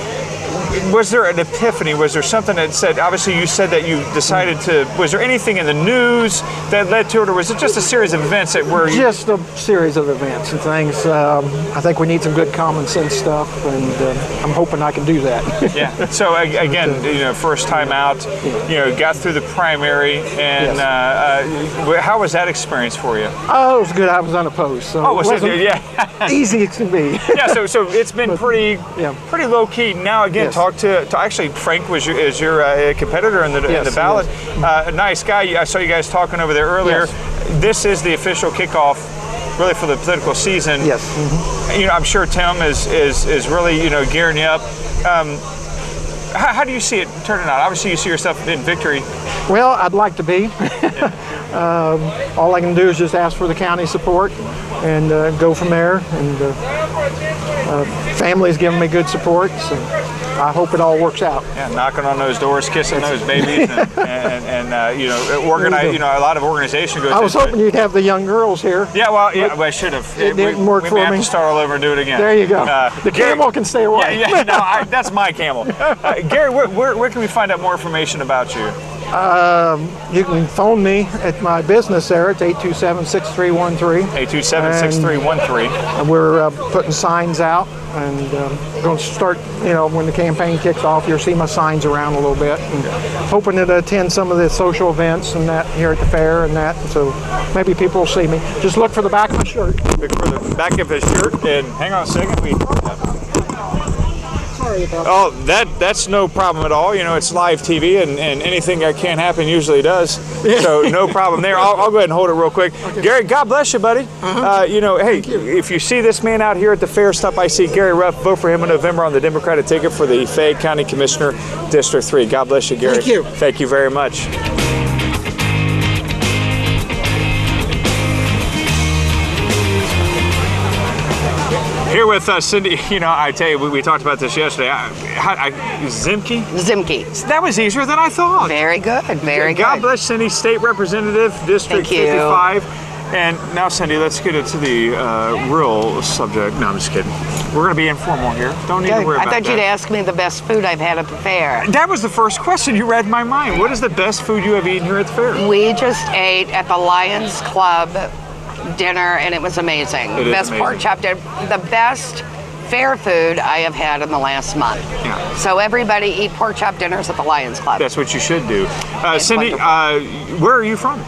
Was there an epiphany? Was there something that said, obviously you said that you decided to, was there anything in the news that led to it, or was it just a series of events that were...
Just a series of events and things. I think we need some good common sense stuff, and I'm hoping I can do that.
Yeah. So again, you know, first time out, you know, got through the primary, and how was that experience for you?
Oh, it was good. I was unopposed. So
was it? Yeah.
Easy as can be.
Yeah. So it's been pretty low key. Now again, talk to actually Frank is your competitor in the ballot. A nice guy. I saw you guys talking over there earlier. This is the official kickoff, really, for the political season.
Yes.
You know, I'm sure Tim is really, you know, gearing you up. How do you see it turning out? Obviously, you see yourself in victory.
Well, I'd like to be. All I can do is just ask for the county support and go from there. And family's giving me good support, so I hope it all works out.
Yeah, knocking on those doors, kissing those babies, and you know, organize. You know, a lot of organization goes.
I was hoping you'd have the young girls here.
Yeah, well, I should have.
It didn't work for me.
We may have to start all over and do it again.
There you go. The camel can stay away.
Yeah, no, that's my camel. Gary, where can we find out more information about you?
You can phone me at my business there. It's 827-6313.
827-6313.
And we're putting signs out, and going to start, you know, when the campaign kicks off, you'll see my signs around a little bit. And hoping to attend some of the social events and that here at the fair and that, so maybe people will see me. Just look for the back of my shirt.
Look for the back of his shirt, and hang on a second. Oh, that's no problem at all. You know, it's live TV, and anything that can't happen usually does. So no problem there. I'll go ahead and hold it real quick. Okay. Gary, God bless you, buddy. You know, hey, if you see this man out here at the fair, stop by, see Gary Ruff. Vote for him in November on the Democratic ticket for the Fayette County Commissioner, District 3. God bless you, Gary.
Thank you.
Thank you very much. Here with Cindy, you know, I tell you, we talked about this yesterday. Zimke?
Zimke.
That was easier than I thought.
Very good, very good.
God bless Cindy, State Representative, District 55. And now, Cindy, let's get into the real subject. No, I'm just kidding. We're going to be informal here. Don't need to worry about that.
I thought you'd ask me the best food I've had at the fair.
That was the first question. You read my mind. What is the best food you have eaten here at the fair?
We just ate at the Lions Club dinner, and it was amazing.
It is
best
amazing.
pork chop dinner, the best fair food I have had in the last month.
Yeah.
So everybody eat pork chop dinners at the Lions Club.
That's what you should do. Cindy, where are you from?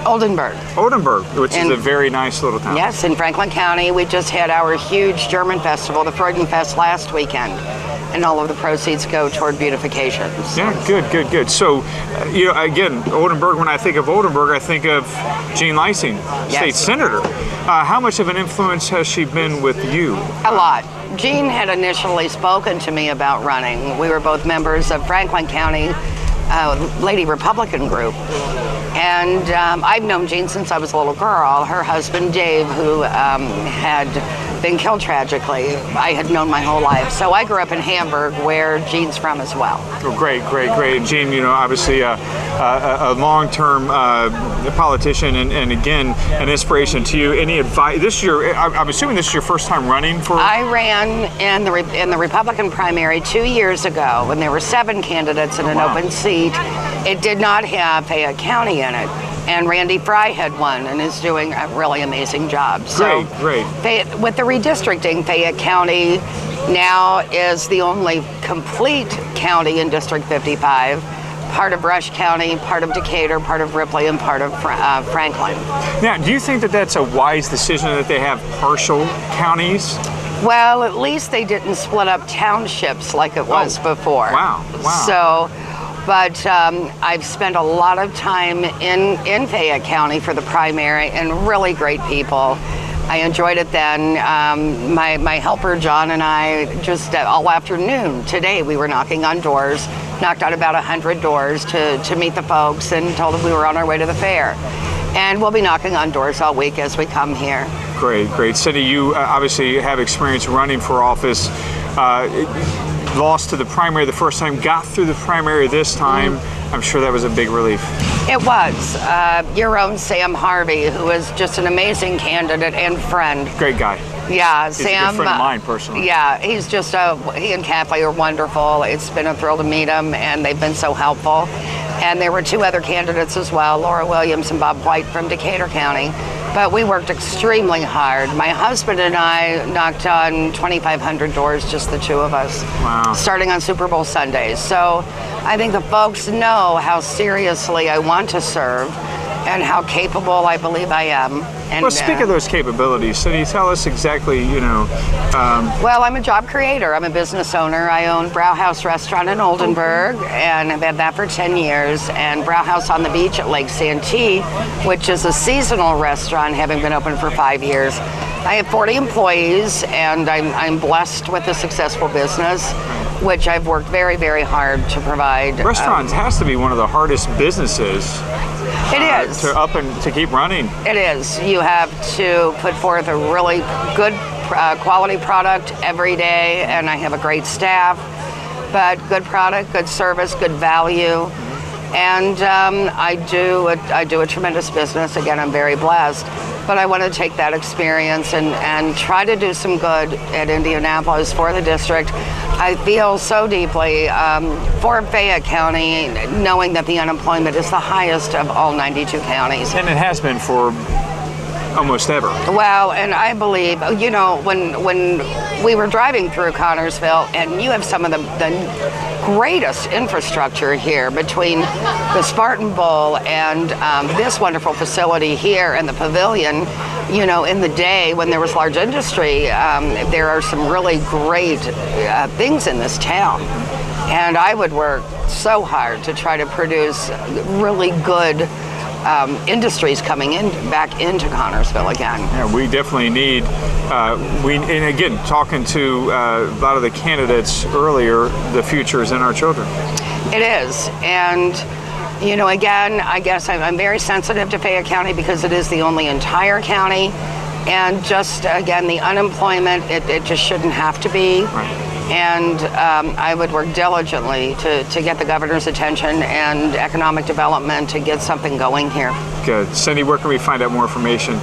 Oldenburg.
Oldenburg, which is a very nice little town.
Yes, in Franklin County. We just had our huge German festival, the Freudenfest, last weekend. And all of the proceeds go toward beautification.
Yeah, good. So, you know, again, Oldenburg, when I think of Oldenburg, I think of Jean Leising, state senator. How much of an influence has she been with you?
A lot. Jean had initially spoken to me about running. We were both members of Franklin County Lady Republican group. And I've known Jean since I was a little girl. Her husband, Dave, who had been killed tragically, I had known my whole life. So I grew up in Hamburg, where Jean's from as well.
Oh, great. And Jean, you know, obviously a long-term politician, and again, an inspiration to you. Any advice? I'm assuming this is your first time running for?
I ran in the Republican primary 2 years ago when there were 7 candidates in an open seat. It did not have Fayette County in it. And Randy Fry had won and is doing a really amazing job. So
Great.
With the redistricting, Fayette County now is the only complete county in District 55. Part of Rush County, part of Decatur, part of Ripley, and part of Franklin.
Now, do you think that that's a wise decision that they have partial counties?
Well, at least they didn't split up townships like it was before.
Wow.
So, but I've spent a lot of time in Fayette County for the primary, and really great people. I enjoyed it then. My helper John and I just all afternoon today we were knocking on doors, knocked on about 100 doors to meet the folks and told them we were on our way to the fair. And we'll be knocking on doors all week as we come here.
Great. Cindy, you obviously have experience running for office. Lost to the primary the first time, got through the primary this time. I'm sure that was a big relief.
It was. Your own Sam Harvey, who is just an amazing candidate and friend.
Great guy.
Yeah,
he's
Sam.
a good friend of mine, personally.
Yeah, he's just he and Kathleen are wonderful. It's been a thrill to meet them, and they've been so helpful. And there were 2 other candidates as well, Laura Williams and Bob White from Decatur County. But we worked extremely hard. My husband and I knocked on 2,500 doors, just the 2 of us.
Wow.
Starting on Super Bowl Sundays. So I think the folks know how seriously I want to serve and how capable I believe I am. And,
well, speak of those capabilities, Cindy, tell us exactly,
Well, I'm a job creator. I'm a business owner. I own Brauhaus Restaurant in Oldenburg, and I've had that for 10 years, and Brauhaus on the Beach at Lake Santee, which is a seasonal restaurant, having been open for 5 years. I have 40 employees, and I'm blessed with a successful business, which I've worked very, very hard to provide.
Restaurants has to be one of the hardest businesses.
It is.
To keep running.
It is. You have to put forth a really good quality product every day, and I have a great staff, but good product, good service, good value, and I do a tremendous business. Again, I'm very blessed, but I want to take that experience and try to do some good at Indianapolis for the district. I feel so deeply for Fayette County, knowing that the unemployment is the highest of all 92 counties.
And it has been for almost ever.
Well, and I believe, when we were driving through Connorsville, and you have some of the greatest infrastructure here between the Spartan Bowl and this wonderful facility here and the pavilion. In the day when there was large industry, there are some really great things in this town. And I would work so hard to try to produce really good industries coming back into Connorsville again.
Yeah, we definitely need, and again, talking to a lot of the candidates earlier, the future is in our children.
It is, and again, I guess I'm very sensitive to Fayette County because it is the only entire county, and just, again, the unemployment, it just shouldn't have to be.
Right.
And I would work diligently to get the governor's attention and economic development to get something going here.
Good. Cindy, where can we find out more information?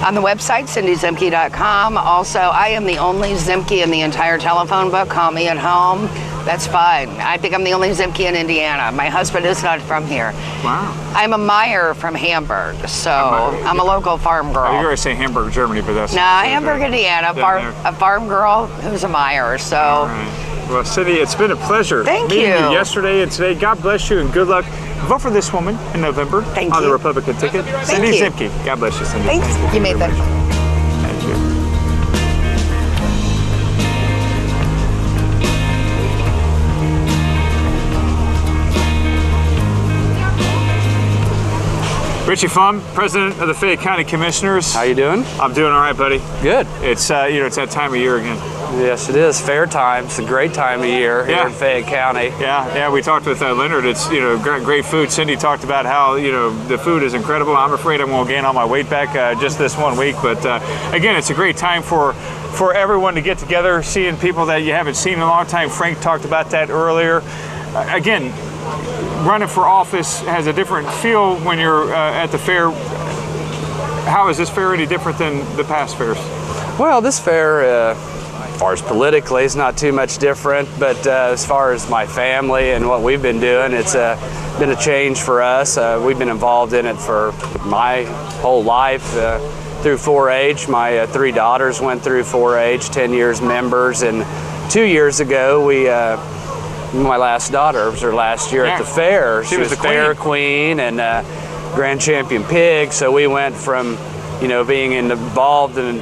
On the website, cindyzimke.com. Also, I am the only Zimke in the entire telephone book. Call me at home. That's fine. I think I'm the only Zimke in Indiana. My husband is not from here.
Wow.
I'm a Meyer from Hamburg, so I'm a local farm girl.
You're going to say Hamburg, Germany, but that's...
No, Hamburg, Indiana. A farm girl who's a Meyer, so...
All right. Well, Cindy, it's been a pleasure meeting you yesterday and today. God bless you and good luck. Vote for this woman in November on the Republican ticket. Cindy Zimke. God bless you, Cindy.
Thanks.
Thank
You made that.
Thank you. Richie Fum, President of the Fayette County Commissioners.
How you doing?
I'm doing all right, buddy.
Good.
It's it's that time of year again.
Yes, it is. Fair time. It's a great time of year here in Fayette County.
Yeah. We talked with Leonard. It's great food. Cindy talked about how the food is incredible. I'm afraid I'm going to gain all my weight back just this 1 week. But again, it's a great time for everyone to get together, seeing people that you haven't seen in a long time. Frank talked about that earlier. Again, running for office has a different feel when you're at the fair. How is this fair any different than the past fairs?
Well, this fair As far as politically, it's not too much different, but as far as my family and what we've been doing, it's been a change for us. We've been involved in it for my whole life through 4-H. My 3 daughters went through 4-H, 10 years members, and 2 years ago, my last daughter was her last year at the fair. She was the fair queen and grand champion pig, so we went from being involved in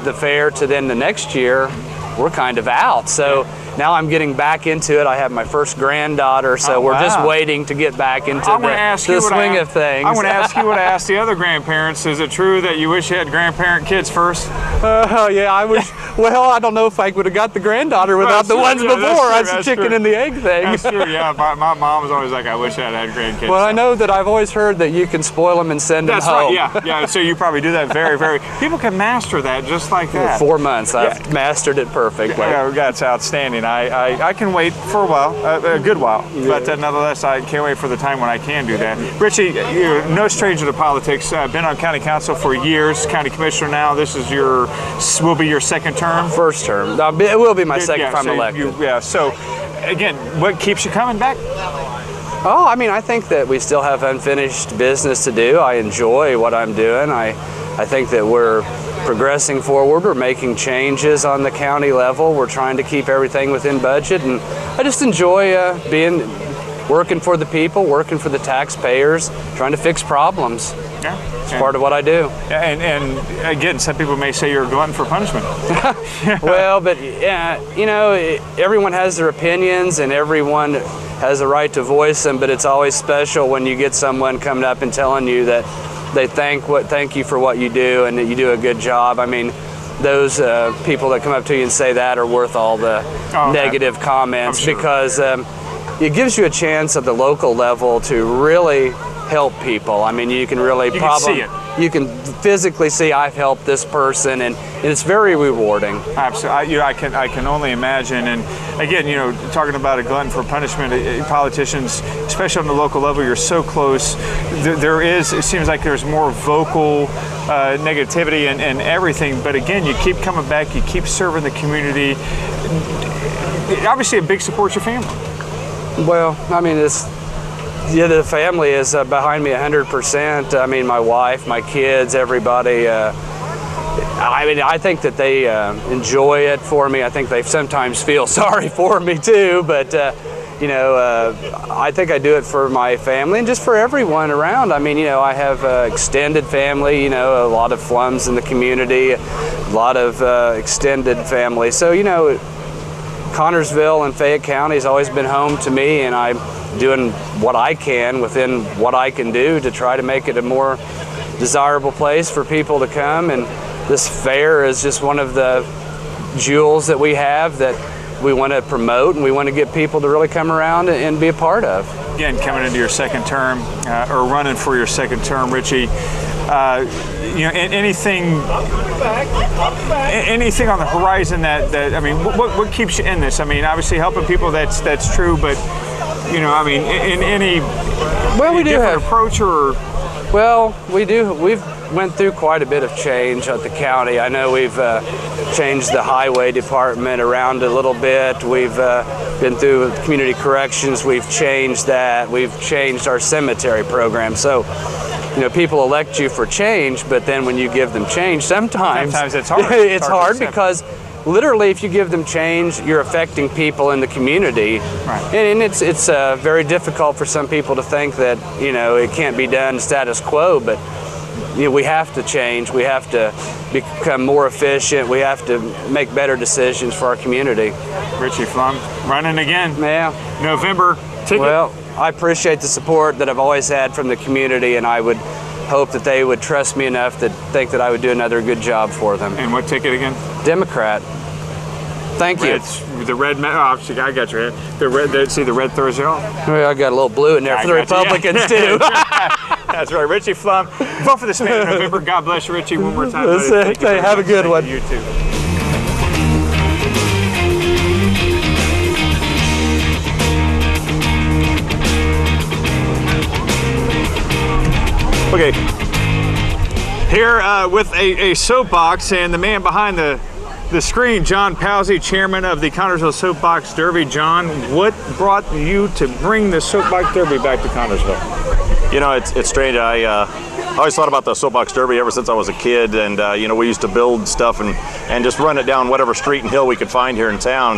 the fair to then the next year we're kind of out. So now I'm getting back into it. I have my first granddaughter, so we're just waiting to get back into the swing of things.
I want to ask you what I asked the other grandparents. Is it true that you wish you had grandparent kids first?
Yeah, I wish. Well, I don't know if I would have got the granddaughter without the ones before. That's the chicken and the egg thing.
That's true, yeah. My mom was always like, I wish I had grandkids.
Well, I know that I've always heard that you can spoil them and send them home.
That's right, yeah. So you probably do that very. People can master that just like that.
4 months, I've mastered it perfectly.
Yeah, that's outstanding. I can wait for a while, a good while, but nonetheless, I can't wait for the time when I can do that. Richie, you're no stranger to politics. Been on county council for years, county commissioner now. This is will be your second term?
First term. It will be my second if I'm elected.
So, again, what keeps you coming back?
Oh, I mean, I think that we still have unfinished business to do. I enjoy what I'm doing. I think that we're progressing forward. We're making changes on the county level. We're trying to keep everything within budget, and I just enjoy working for the people, working for the taxpayers, trying to fix problems.
Yeah,
it's part of what I do.
And again, some people may say you're a glutton for punishment.
Well, but everyone has their opinions, and everyone has a right to voice them. But it's always special when you get someone coming up and telling you that they thank you for what you do and that you do a good job. I mean, those people that come up to you and say that are worth all the negative comments, because it gives you a chance at the local level to really help people. I mean, you can really you can physically see I've helped this person, and it's very rewarding.
Absolutely, I can only imagine. And again, talking about a glutton for punishment, politicians, especially on the local level, you're so close. It seems like there's more vocal negativity and everything. But again, you keep coming back, you keep serving the community. Obviously, a big support your family.
Well, I mean, the family is behind me 100%. I mean, my wife, my kids, everybody. I think that they enjoy it for me. I think they sometimes feel sorry for me too, but I think I do it for my family and just for everyone around. I mean, I have extended family, a lot of flums in the community, a lot of extended family. So, Connersville and Fayette County has always been home to me, and I'm doing what I can within what I can do to try to make it a more desirable place for people to come. And this fair is just one of the jewels that we have that we want to promote, and we want to get people to really come around and be a part of.
Again, coming into your second term, or running for your second term, Richie, anything on the horizon that I mean, what keeps you in this? I mean, obviously helping people, that's true, but I mean, in any different approach, or
we've went through quite a bit of change at the county. I know we've changed the highway department around a little bit. We've been through community corrections. We've changed that. We've changed our cemetery program. So, people elect you for change, but then when you give them change, sometimes
it's hard.
It's hard because literally, if you give them change, you're affecting people in the community, right. And it's very difficult for some people to think that it can't be done status quo, but we have to change. We have to become more efficient. We have to make better decisions for our community.
Richie Flum, running again.
Yeah.
November ticket.
Well, I appreciate the support that I've always had from the community, and I would hope that they would trust me enough to think that I would do another good job for them.
And what ticket again?
Democrat. Thank you.
The red, I got your head. The red throws you off.
Well, I got a little blue in there for the Republicans too.
That's right. Richie Flum. Vote for this man in November. God bless you, Richie, one more time.
Hey, have a good one.
You too. Okay. Here with a soapbox, and the man behind the the screen, John Palsy, chairman of the Connersville Soapbox Derby. John, what brought you to bring the Soapbox Derby back to Connersville?
You know, it's strange. I always thought about the Soapbox Derby ever since I was a kid, and you know, we used to build stuff and just run it down whatever street and hill we could find here in town.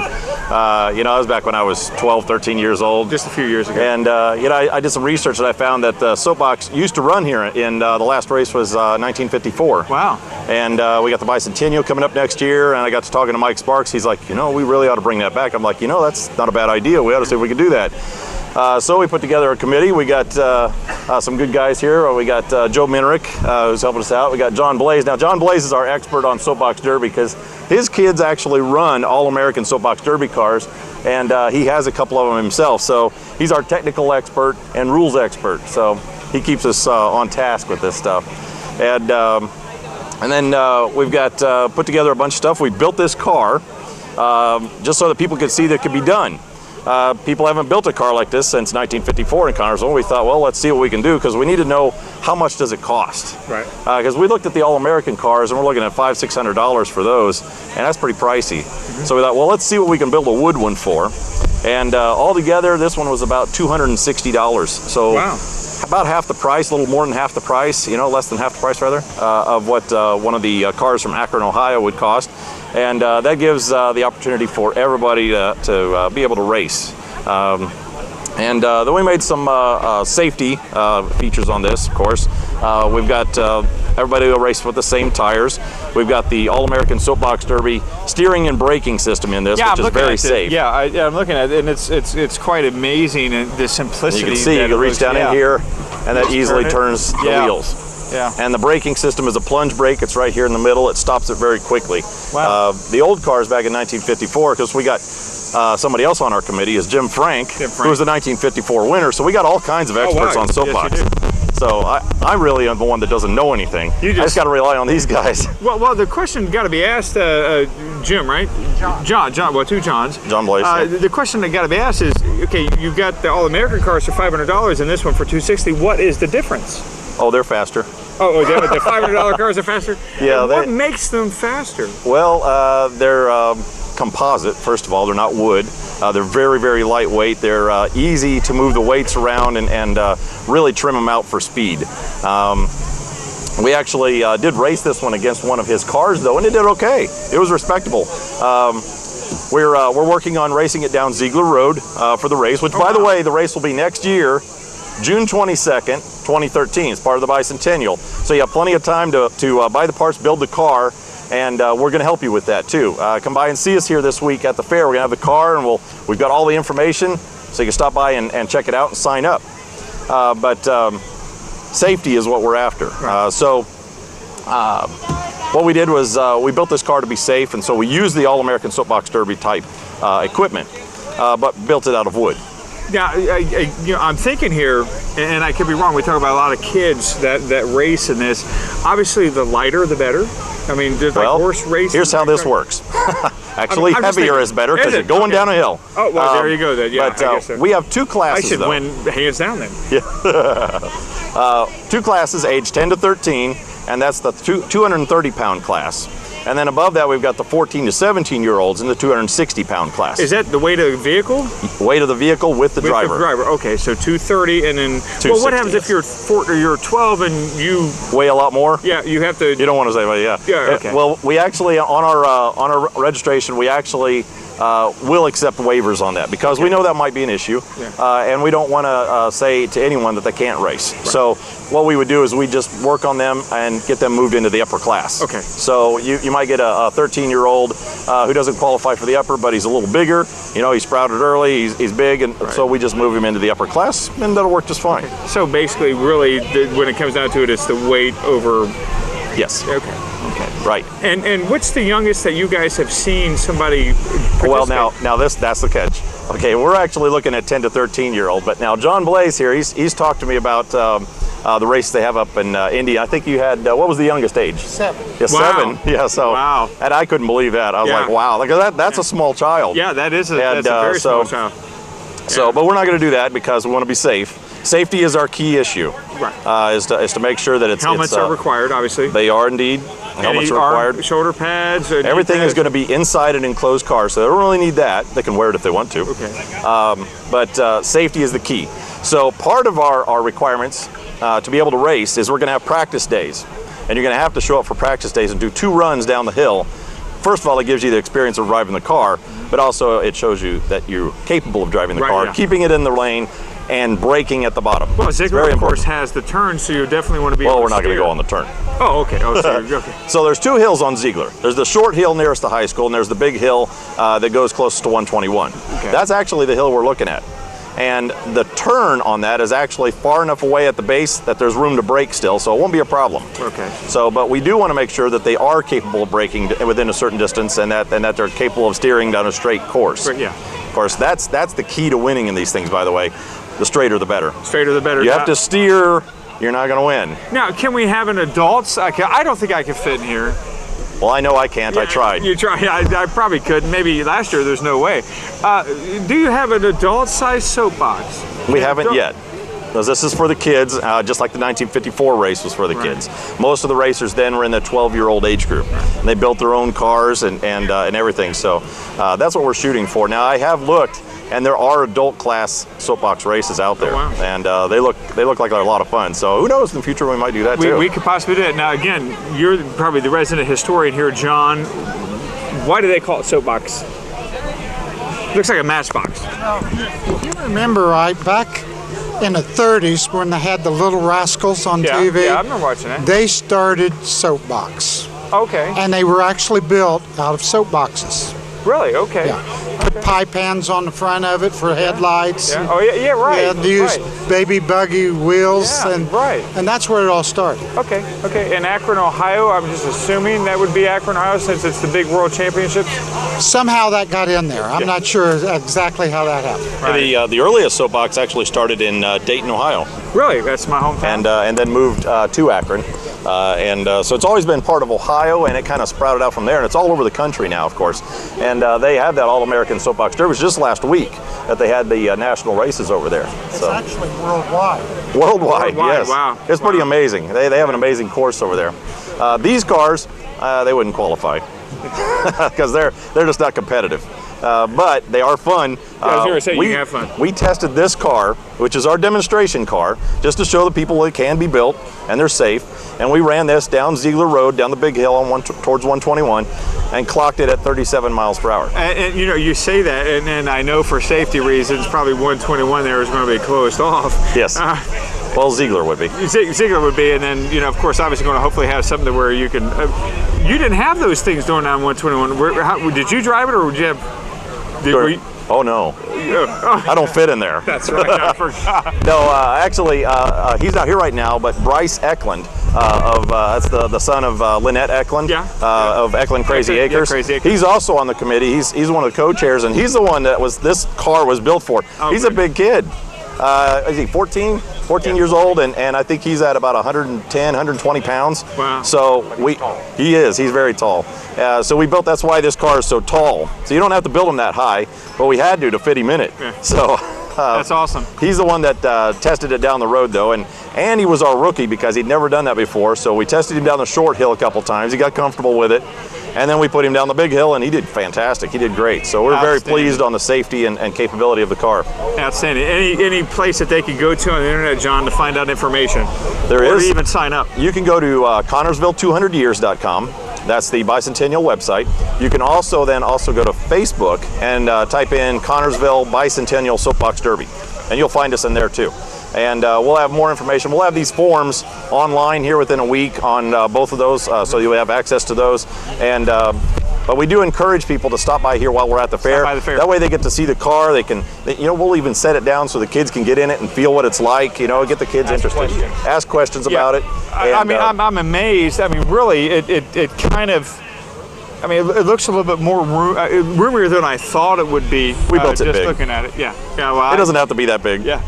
You know, that was back when I was 12, 13 years old.
Just a few years ago.
And you know, I did some research and I found that the Soapbox used to run here in the last race was 1954.
Wow.
And we got the bicentennial coming up next year, and I got to talking to Mike Sparks. He's like, you know, we really ought to bring that back. I'm like, you know, that's not a bad idea. We ought to see if we can do that. So we put together a committee. We got some good guys here. We got Joe Minerick, who's helping us out. We got John Blaze. Now, John Blaze is our expert on Soapbox Derby because his kids actually run All-American Soapbox Derby cars, and he has a couple of them himself. So he's our technical expert and rules expert. So he keeps us on task with this stuff. And then we've got put together a bunch of stuff. We built this car just so that people could see that it could be done. People haven't built a car like this since 1954 in Connersville. We thought, well, let's see what we can do because we need to know how much does it cost.
Right.
Because we looked at the All-American cars and we're looking at $500, $600 for those, and that's pretty pricey. So we thought, well, let's see what we can build a wood one for. And altogether, this one was about $260. So
wow.
About half the price, a little more than half the price, you know, less than half the price rather, of what one of the cars from Akron, Ohio would cost. And that gives the opportunity for everybody to be able to race. And then we made some safety features on this, of course. We've got everybody will race with the same tires. We've got the All-American Soapbox Derby steering and braking system in this, which is very safe.
Yeah, I'm looking at it, and it's quite amazing, and the simplicity.
You can see, you can reach down in here, and that easily turns the wheels.
Yeah.
And the braking system is a plunge brake. It's right here in the middle. It stops it very quickly.
Wow.
The old cars back in 1954, because we got somebody else on our committee, is Jim Frank, who was the 1954 winner. So we got all kinds of experts on Soapbox. Yes, so I'm really the one that doesn't know anything. I just got to rely on these guys.
Well, the question got to be asked, Jim, right? John. Well, two Johns.
John Blaze.
The question that got to be asked is, okay, you got the All-American cars for $500 and this one for $260. What is the difference?
Oh, they're faster.
Oh, the $500 cars are faster?
Yeah.
What makes them faster?
Well, they're composite, first of all. They're not wood. They're very, very lightweight. They're easy to move the weights around and really trim them out for speed. We actually did race this one against one of his cars, though, and it did okay. It was respectable. We're working on racing it down Ziegler Road for the race, which, by the way, the race will be next year, June 22nd, 2013. It's part of the bicentennial. So you have plenty of time to buy the parts, build the car, and we're going to help you with that too. Come by and see us here this week at the fair. We're going to have the car, and we've got all the information, so you can stop by and check it out and sign up. But safety is what we're after. What we did was we built this car to be safe, and so we used the All-American Soapbox Derby type equipment, but built it out of wood.
Now, I'm thinking here, and I could be wrong, we talk about a lot of kids that race in this. Obviously, the lighter, the better. I mean, there's like horse racing.
Here's how this works. Actually, heavier is better because you're going down a hill.
Oh, well, there you go then. Yeah,
but
I guess so.
we have two classes,
I should win hands down then.
Yeah. Two classes, age 10 to 13, and that's the 230-pound class. And then above that, we've got the 14 to 17-year-olds in the 260-pound class.
Is that the weight of the vehicle?
Weight of the vehicle with the driver.
With the driver. Okay, so 230, and then. Well, what happens if you're 12 and you
weigh a lot more?
Yeah, you have to.
You don't want to say, well, yeah.
Yeah. Okay.
Well, we actually on our registration, we actually will accept waivers on that because we know that might be an issue, and we don't want to say to anyone that they can't race. Right. So what we would do is we just work on them and get them moved into the upper class.
Okay.
So you might get a 13-year-old who doesn't qualify for the upper, but he's a little bigger. You know, he sprouted early, he's big, and so we just move him into the upper class, and that'll work just fine.
Okay. So basically, really, when it comes down to it, it's the weight over.
Yes.
Okay.
Right.
And what's the youngest that you guys have seen somebody participate?
Well, now that's the catch. Okay, we're actually looking at 10 to 13-year-old, but now John Blaze here, he's talked to me about the race they have up in Indy. I think you had, what was the youngest age?
7.
Yeah,
wow.
7. Yeah, so.
Wow.
And I couldn't believe that. I was like, wow, that's a small child.
Yeah, that's a very small child.
So, but we're not going to do that because we want to be safe. Safety is our key issue.
Right.
Is to make sure that
helmets are required, obviously.
They are indeed. Helmets are required.
Shoulder pads.
Everything is going to be inside an enclosed car, so they don't really need that. They can wear it if they want to.
Okay.
But safety is the key. So part of our requirements to be able to race is we're going to have practice days. And you're going to have to show up for practice days and do 2 runs down the hill. First of all, it gives you the experience of driving the car, but also it shows you that you're capable of driving the car, keeping it in the lane, and braking at the bottom.
Well, Ziegler, of course, has the turn, so you definitely want to be able to
we're not going to go on the turn.
Oh, okay. Oh, sorry. Okay.
So there's 2 hills on Ziegler. There's the short hill nearest the high school, and there's the big hill that goes closest to 121.
Okay.
That's actually the hill we're looking at. And the turn on that is actually far enough away at the base that there's room to brake still, so it won't be a problem.
Okay.
So, but we do want to make sure that they are capable of braking within a certain distance, and that they're capable of steering down a straight course.
Right, yeah.
Of course, that's the key to winning in these things, by the way. The straighter the better.
Straighter the better.
You have to steer, you're not going to win.
Now, can we have an adult? I don't think I can fit in here.
Well, I know I can't. I tried.
You tried. I probably couldn't. Maybe last year there's no way. Do you have an adult-sized soapbox?
We haven't yet. Because this is for the kids, just like the 1954 race was for the kids. Most of the racers then were in the 12-year-old age group. And they built their own cars and everything. So that's what we're shooting for. Now, I have looked, and there are adult class soapbox races out there.
Oh, wow.
And they look like they're a lot of fun. So who knows, in the future we might do that too.
We could possibly do it. Now, again, you're probably the resident historian here, John. Why do they call it soapbox? Looks like a matchbox.
If you remember right, back in the 30s when they had the Little Rascals on TV,
yeah, I remember watching that.
They started soapbox.
Okay.
And they were actually built out of soapboxes.
Really? Okay.
Yeah. Put pipe hands on the front of it for headlights.
Yeah. Oh, yeah, right.
And used baby buggy wheels.
Yeah,
and that's where it all started.
Okay. In Akron, Ohio, I'm just assuming that would be Akron, Ohio, since it's the big World Championships?
Somehow that got in there. I'm not sure exactly how that happened.
Right. The earliest soapbox actually started in Dayton, Ohio.
Really? That's my hometown.
And then moved to Akron. So it's always been part of Ohio, and it kind of sprouted out from there, and it's all over the country now, of course. And they have that All-American Soapbox Derby. It was just last week that they had the national races over there.
It's actually worldwide.
Worldwide, yes.
Wow.
It's pretty amazing. They have an amazing course over there. These cars, they wouldn't qualify because they're just not competitive. But they are fun.
I was going to say, you can have fun.
We tested this car, which is our demonstration car, just to show the people it can be built and they're safe. And we ran this down Ziegler Road, down the big hill on towards 121, and clocked it at 37 miles per hour.
And you know, you say that, and I know for safety reasons, probably 121 there is going to be closed off.
Yes. Well, Ziegler would be.
Ziegler would be, and then, you know, of course, obviously going to hopefully have something where you can. You didn't have those things going down 121. Did you drive it, or did you have?
Oh no, I don't fit in there.
That's right, I forgot.
No, actually, he's not here right now, but Bryce Eklund, that's the son of Lynette Eklund, of Eklund Crazy Acres.
Crazy Acres.
He's also on the committee. He's one of the co-chairs, and he's the one that this car was built for.
Oh,
he's a big kid. Is he 14 years old, and I think he's at about 110, 120 pounds.
Wow.
So he's very tall. So we built, that's why this car is so tall. So you don't have to build him that high, but we had to fit him in it.
Yeah.
So
that's awesome.
He's the one that tested it down the road though, and he was our rookie because he'd never done that before. So we tested him down the short hill a couple times. He got comfortable with it. And then we put him down the big hill, and he did fantastic. He did great. So we're very pleased on the safety and capability of the car.
Outstanding. Any place that they could go to on the internet, John, to find out information?
There is.
Or even sign up?
You can go to Connorsville200years.com. That's the Bicentennial website. You can also go to Facebook and type in Connorsville Bicentennial Soapbox Derby, and you'll find us in there too. And we'll have more information. We'll have these forms online here within a week on both of those, so you'll have access to those. And but we do encourage people to stop by here while we're at the fair. That way they get to see the car. We'll even set it down so the kids can get in it and feel what it's like. You know, get the kids interested. Ask questions about it.
I'm amazed. I mean, really, it kind of. I mean, it looks a little bit more roomier than I thought it would be.
We built it
just
big.
Looking at it, yeah. Well,
it doesn't have to be that big.
Yeah.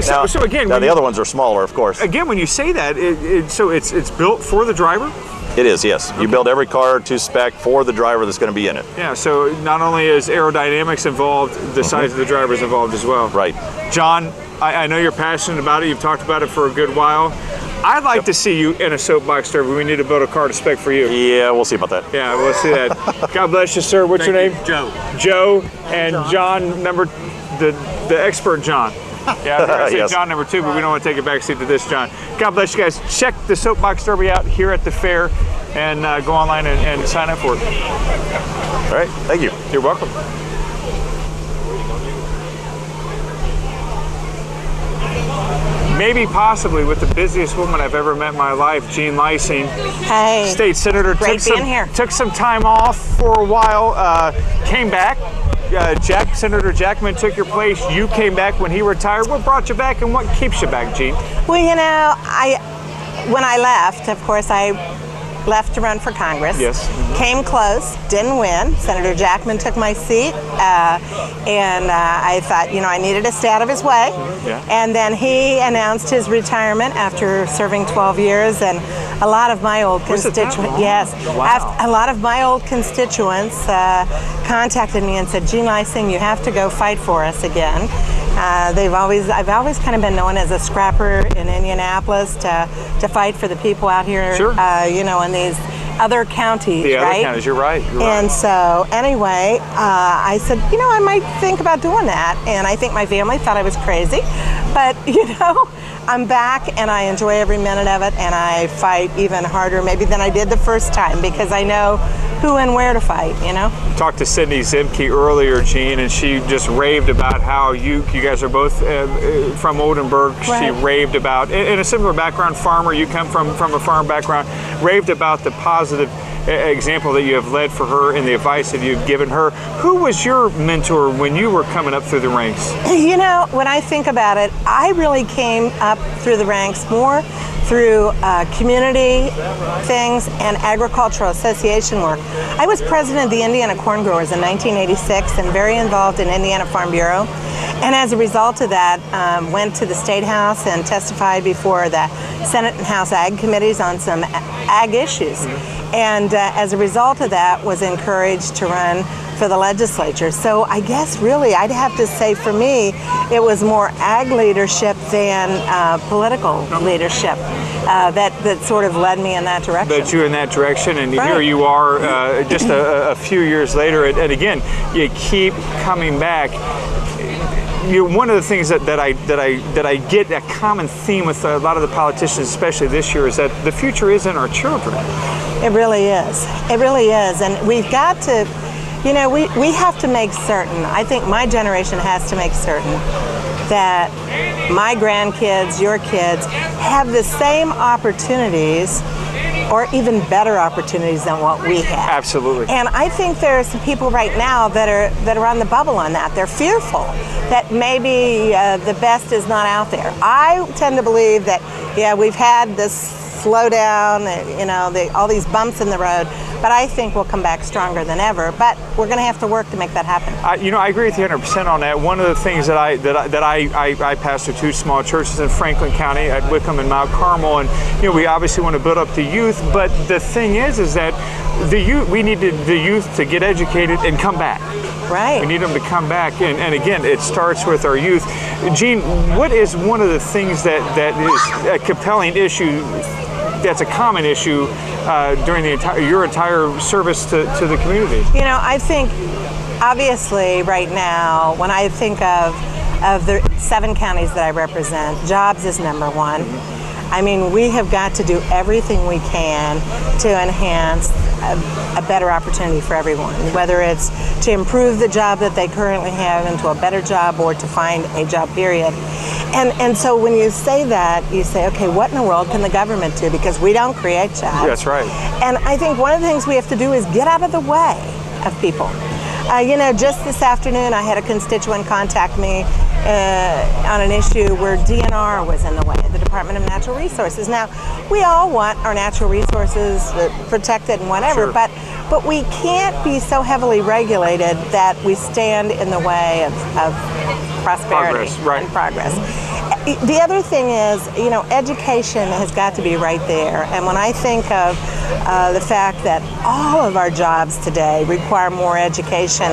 Now,
so again,
the other ones are smaller, of course.
Again, when you say that, so it's built for the driver.
It is, yes. You build every car to spec for the driver that's going to be in it.
Yeah, so not only is aerodynamics involved, the size of the driver is involved as well.
Right.
John, I know you're passionate about it. You've talked about it for a good while. I'd like to see you in a soapbox derby. We need to build a car to spec for you.
Yeah, we'll see about that.
Yeah, we'll see that. God bless you, sir. What's your name?
Joe.
Joe and John, the expert John. Yeah, I was going to say
Yes.
John number 2, but we don't want to take a backseat to this John. God bless you guys. Check the Soapbox Derby out here at the fair and go online and sign up for it.
All right, thank you.
You're welcome. Maybe possibly with the busiest woman I've ever met in my life, Jean Lysing.
Hey.
State Senator.
Great being here.
Took some time off for a while, came back. Senator Jackman took your place. You came back when he retired. What brought you back and what keeps you back, Jean?
Well, you know, when I left, of course, I left to run for Congress.
Yes.
Came close, didn't win. Senator Jackman took my seat, and I thought, you know, I needed to stay out of his way.
Yeah.
And then he announced his retirement after serving 12 years, and a lot of my old constituents, yes,
Wow.
a lot of my old constituents contacted me and said, Jean Lysing, you have to go fight for us again. I've always kind of been known as a scrapper in Indianapolis to fight for the people out here,
Sure.
You know, in these other counties,
The
right?
other counties, you're right. You're right.
And so, anyway, I said, you know, I might think about doing that. And I think my family thought I was crazy. But, you know, I'm back and I enjoy every minute of it. And I fight even harder maybe than I did the first time because I know who and where to fight, you know?
Talked to Sydney Zimke earlier, Jean, and she just raved about how you guys are both from Oldenburg.
Right.
She raved about, in a similar background, farmer, you come from a farm background, raved about the positive example that you have led for her and the advice that you've given her. Who was your mentor when you were coming up through the ranks?
You know, when I think about it, I really came up through the ranks more through community things and agricultural association work. I was president of the Indiana Corn Growers in 1986 and very involved in Indiana Farm Bureau. And as a result of that, went to the State House and testified before the Senate and House Ag Committees on some ag issues. And as a result of that, was encouraged to run for the legislature. So I guess really I'd have to say for me, it was more ag leadership than political leadership that sort of led me in that direction.
Led you in that direction, and
Right.
here you are just a few years later, and again, you keep coming back. One of the things that I get a common theme with a lot of the politicians, especially this year, is that the future is in our children.
It really is. It really is. And we've got to, you know, we have to make certain, I think my generation has to make certain that my grandkids, your kids, have the same opportunities or even better opportunities than what we have.
Absolutely.
And I think there are some people right now that are on the bubble on that. They're fearful that maybe the best is not out there. I tend to believe that, yeah, we've had this slowdown, you know, all these bumps in the road, but I think we'll come back stronger than ever. But we're going to have to work to make that happen.
I agree with you 100% on that. One of the things that I pastor two small churches in Franklin County at Wickham and Mount Carmel, and we obviously want to build up the youth. But the thing is that we need the youth to get educated and come back.
Right.
We need them to come back, and again, it starts with our youth. Jean, what is one of the things that is a compelling issue? That's a common issue during your entire service to the community.
I think obviously right now, when I think of the 7 counties that I represent, jobs is number one. I mean, we have got to do everything we can to enhance a better opportunity for everyone, whether it's to improve the job that they currently have into a better job or to find a job, period. And so when you say that, you say, okay, what in the world can the government do? Because we don't create jobs.
That's right.
And I think one of the things we have to do is get out of the way of people. Just this afternoon, I had a constituent contact me on an issue where DNR was in the way, the Department of Natural Resources. Now, we all want our natural resources protected and whatever,
Sure.
but we can't be so heavily regulated that we stand in the way of prosperity and progress. The other thing is, education has got to be right there. And when I think of the fact that all of our jobs today require more education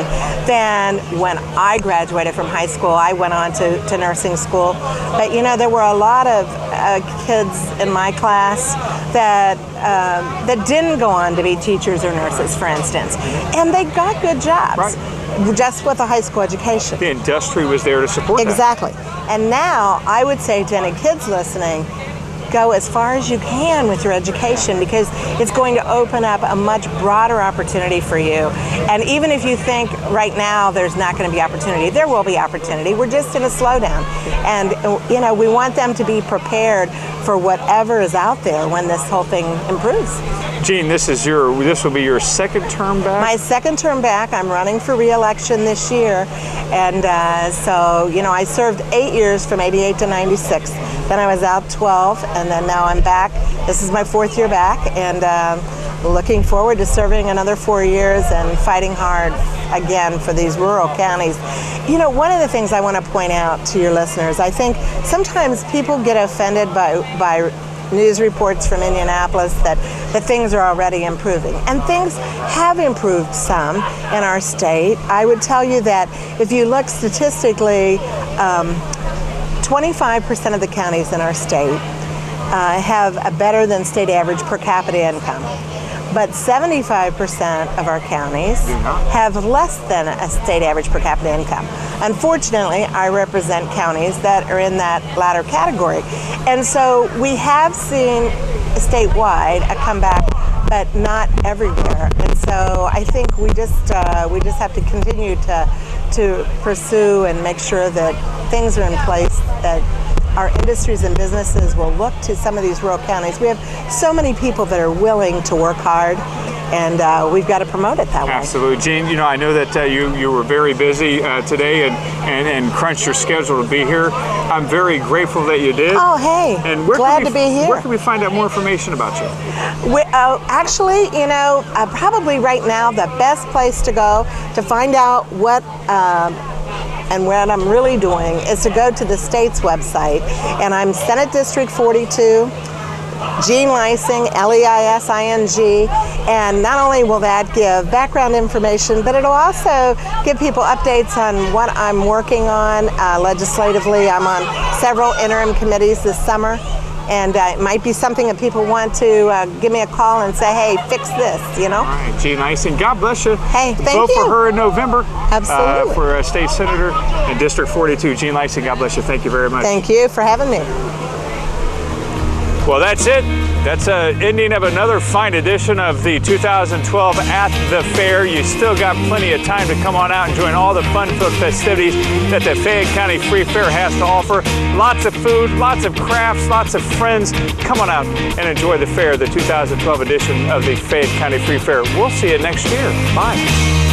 than when I graduated from high school. I went on to nursing school. But, there were a lot of kids in my class that didn't go on to be teachers or nurses, for instance. And they got good jobs. Just with a high school education.
The industry was there to support that.
Exactly. And now I would say to any kids listening, go as far as you can with your education, because it's going to open up a much broader opportunity for you. And even if you think right now there's not going to be opportunity, there will be opportunity. We're just in a slowdown. And, we want them to be prepared for whatever is out there when this whole thing improves.
Jean, this will be your second term back?
My second term back. I'm running for re-election this year. And so, I served 8 years from 88 to 96. Then I was out 12, and then now I'm back. This is my 4th year back, and looking forward to serving another 4 years and fighting hard again for these rural counties. One of the things I want to point out to your listeners, I think sometimes people get offended by news reports from Indianapolis that things are already improving. And things have improved some in our state. I would tell you that if you look statistically, 25% of the counties in our state have a better than state average per capita income. But 75% of our counties have less than a state average per capita income. Unfortunately, I represent counties that are in that latter category. And so we have seen statewide a comeback, but not everywhere. And so I think we just have to continue to pursue and make sure that things are in place, that our industries and businesses will look to some of these rural counties. We have so many people that are willing to work hard, and we've got to promote it that way.
Absolutely. Jean, I know that you were very busy today and crunched your schedule to be here. I'm very grateful that you did.
Oh, hey,
and
glad to be here.
Where can we find out more information about you?
Actually, probably right now the best place to go to find out what and what I'm really doing is to go to the state's website, and I'm Senate District 42, Jean Leising, Leising, and not only will that give background information, but it'll also give people updates on what I'm working on legislatively. I'm on several interim committees this summer, and it might be something that people want to give me a call and say, hey, fix this,
All right, Jean Leising, God bless you.
Hey, thank
you. Vote for her in November.
Absolutely.
For a state senator in District 42. Jean Leising, God bless you. Thank you very much.
Thank you for having me.
Well, that's it. That's an ending of another fine edition of the 2012 At the Fair. You still got plenty of time to come on out and join all the fun-filled festivities that the Fayette County Free Fair has to offer. Lots of food, lots of crafts, lots of friends. Come on out and enjoy the fair, the 2012 edition of the Fayette County Free Fair. We'll see you next year. Bye.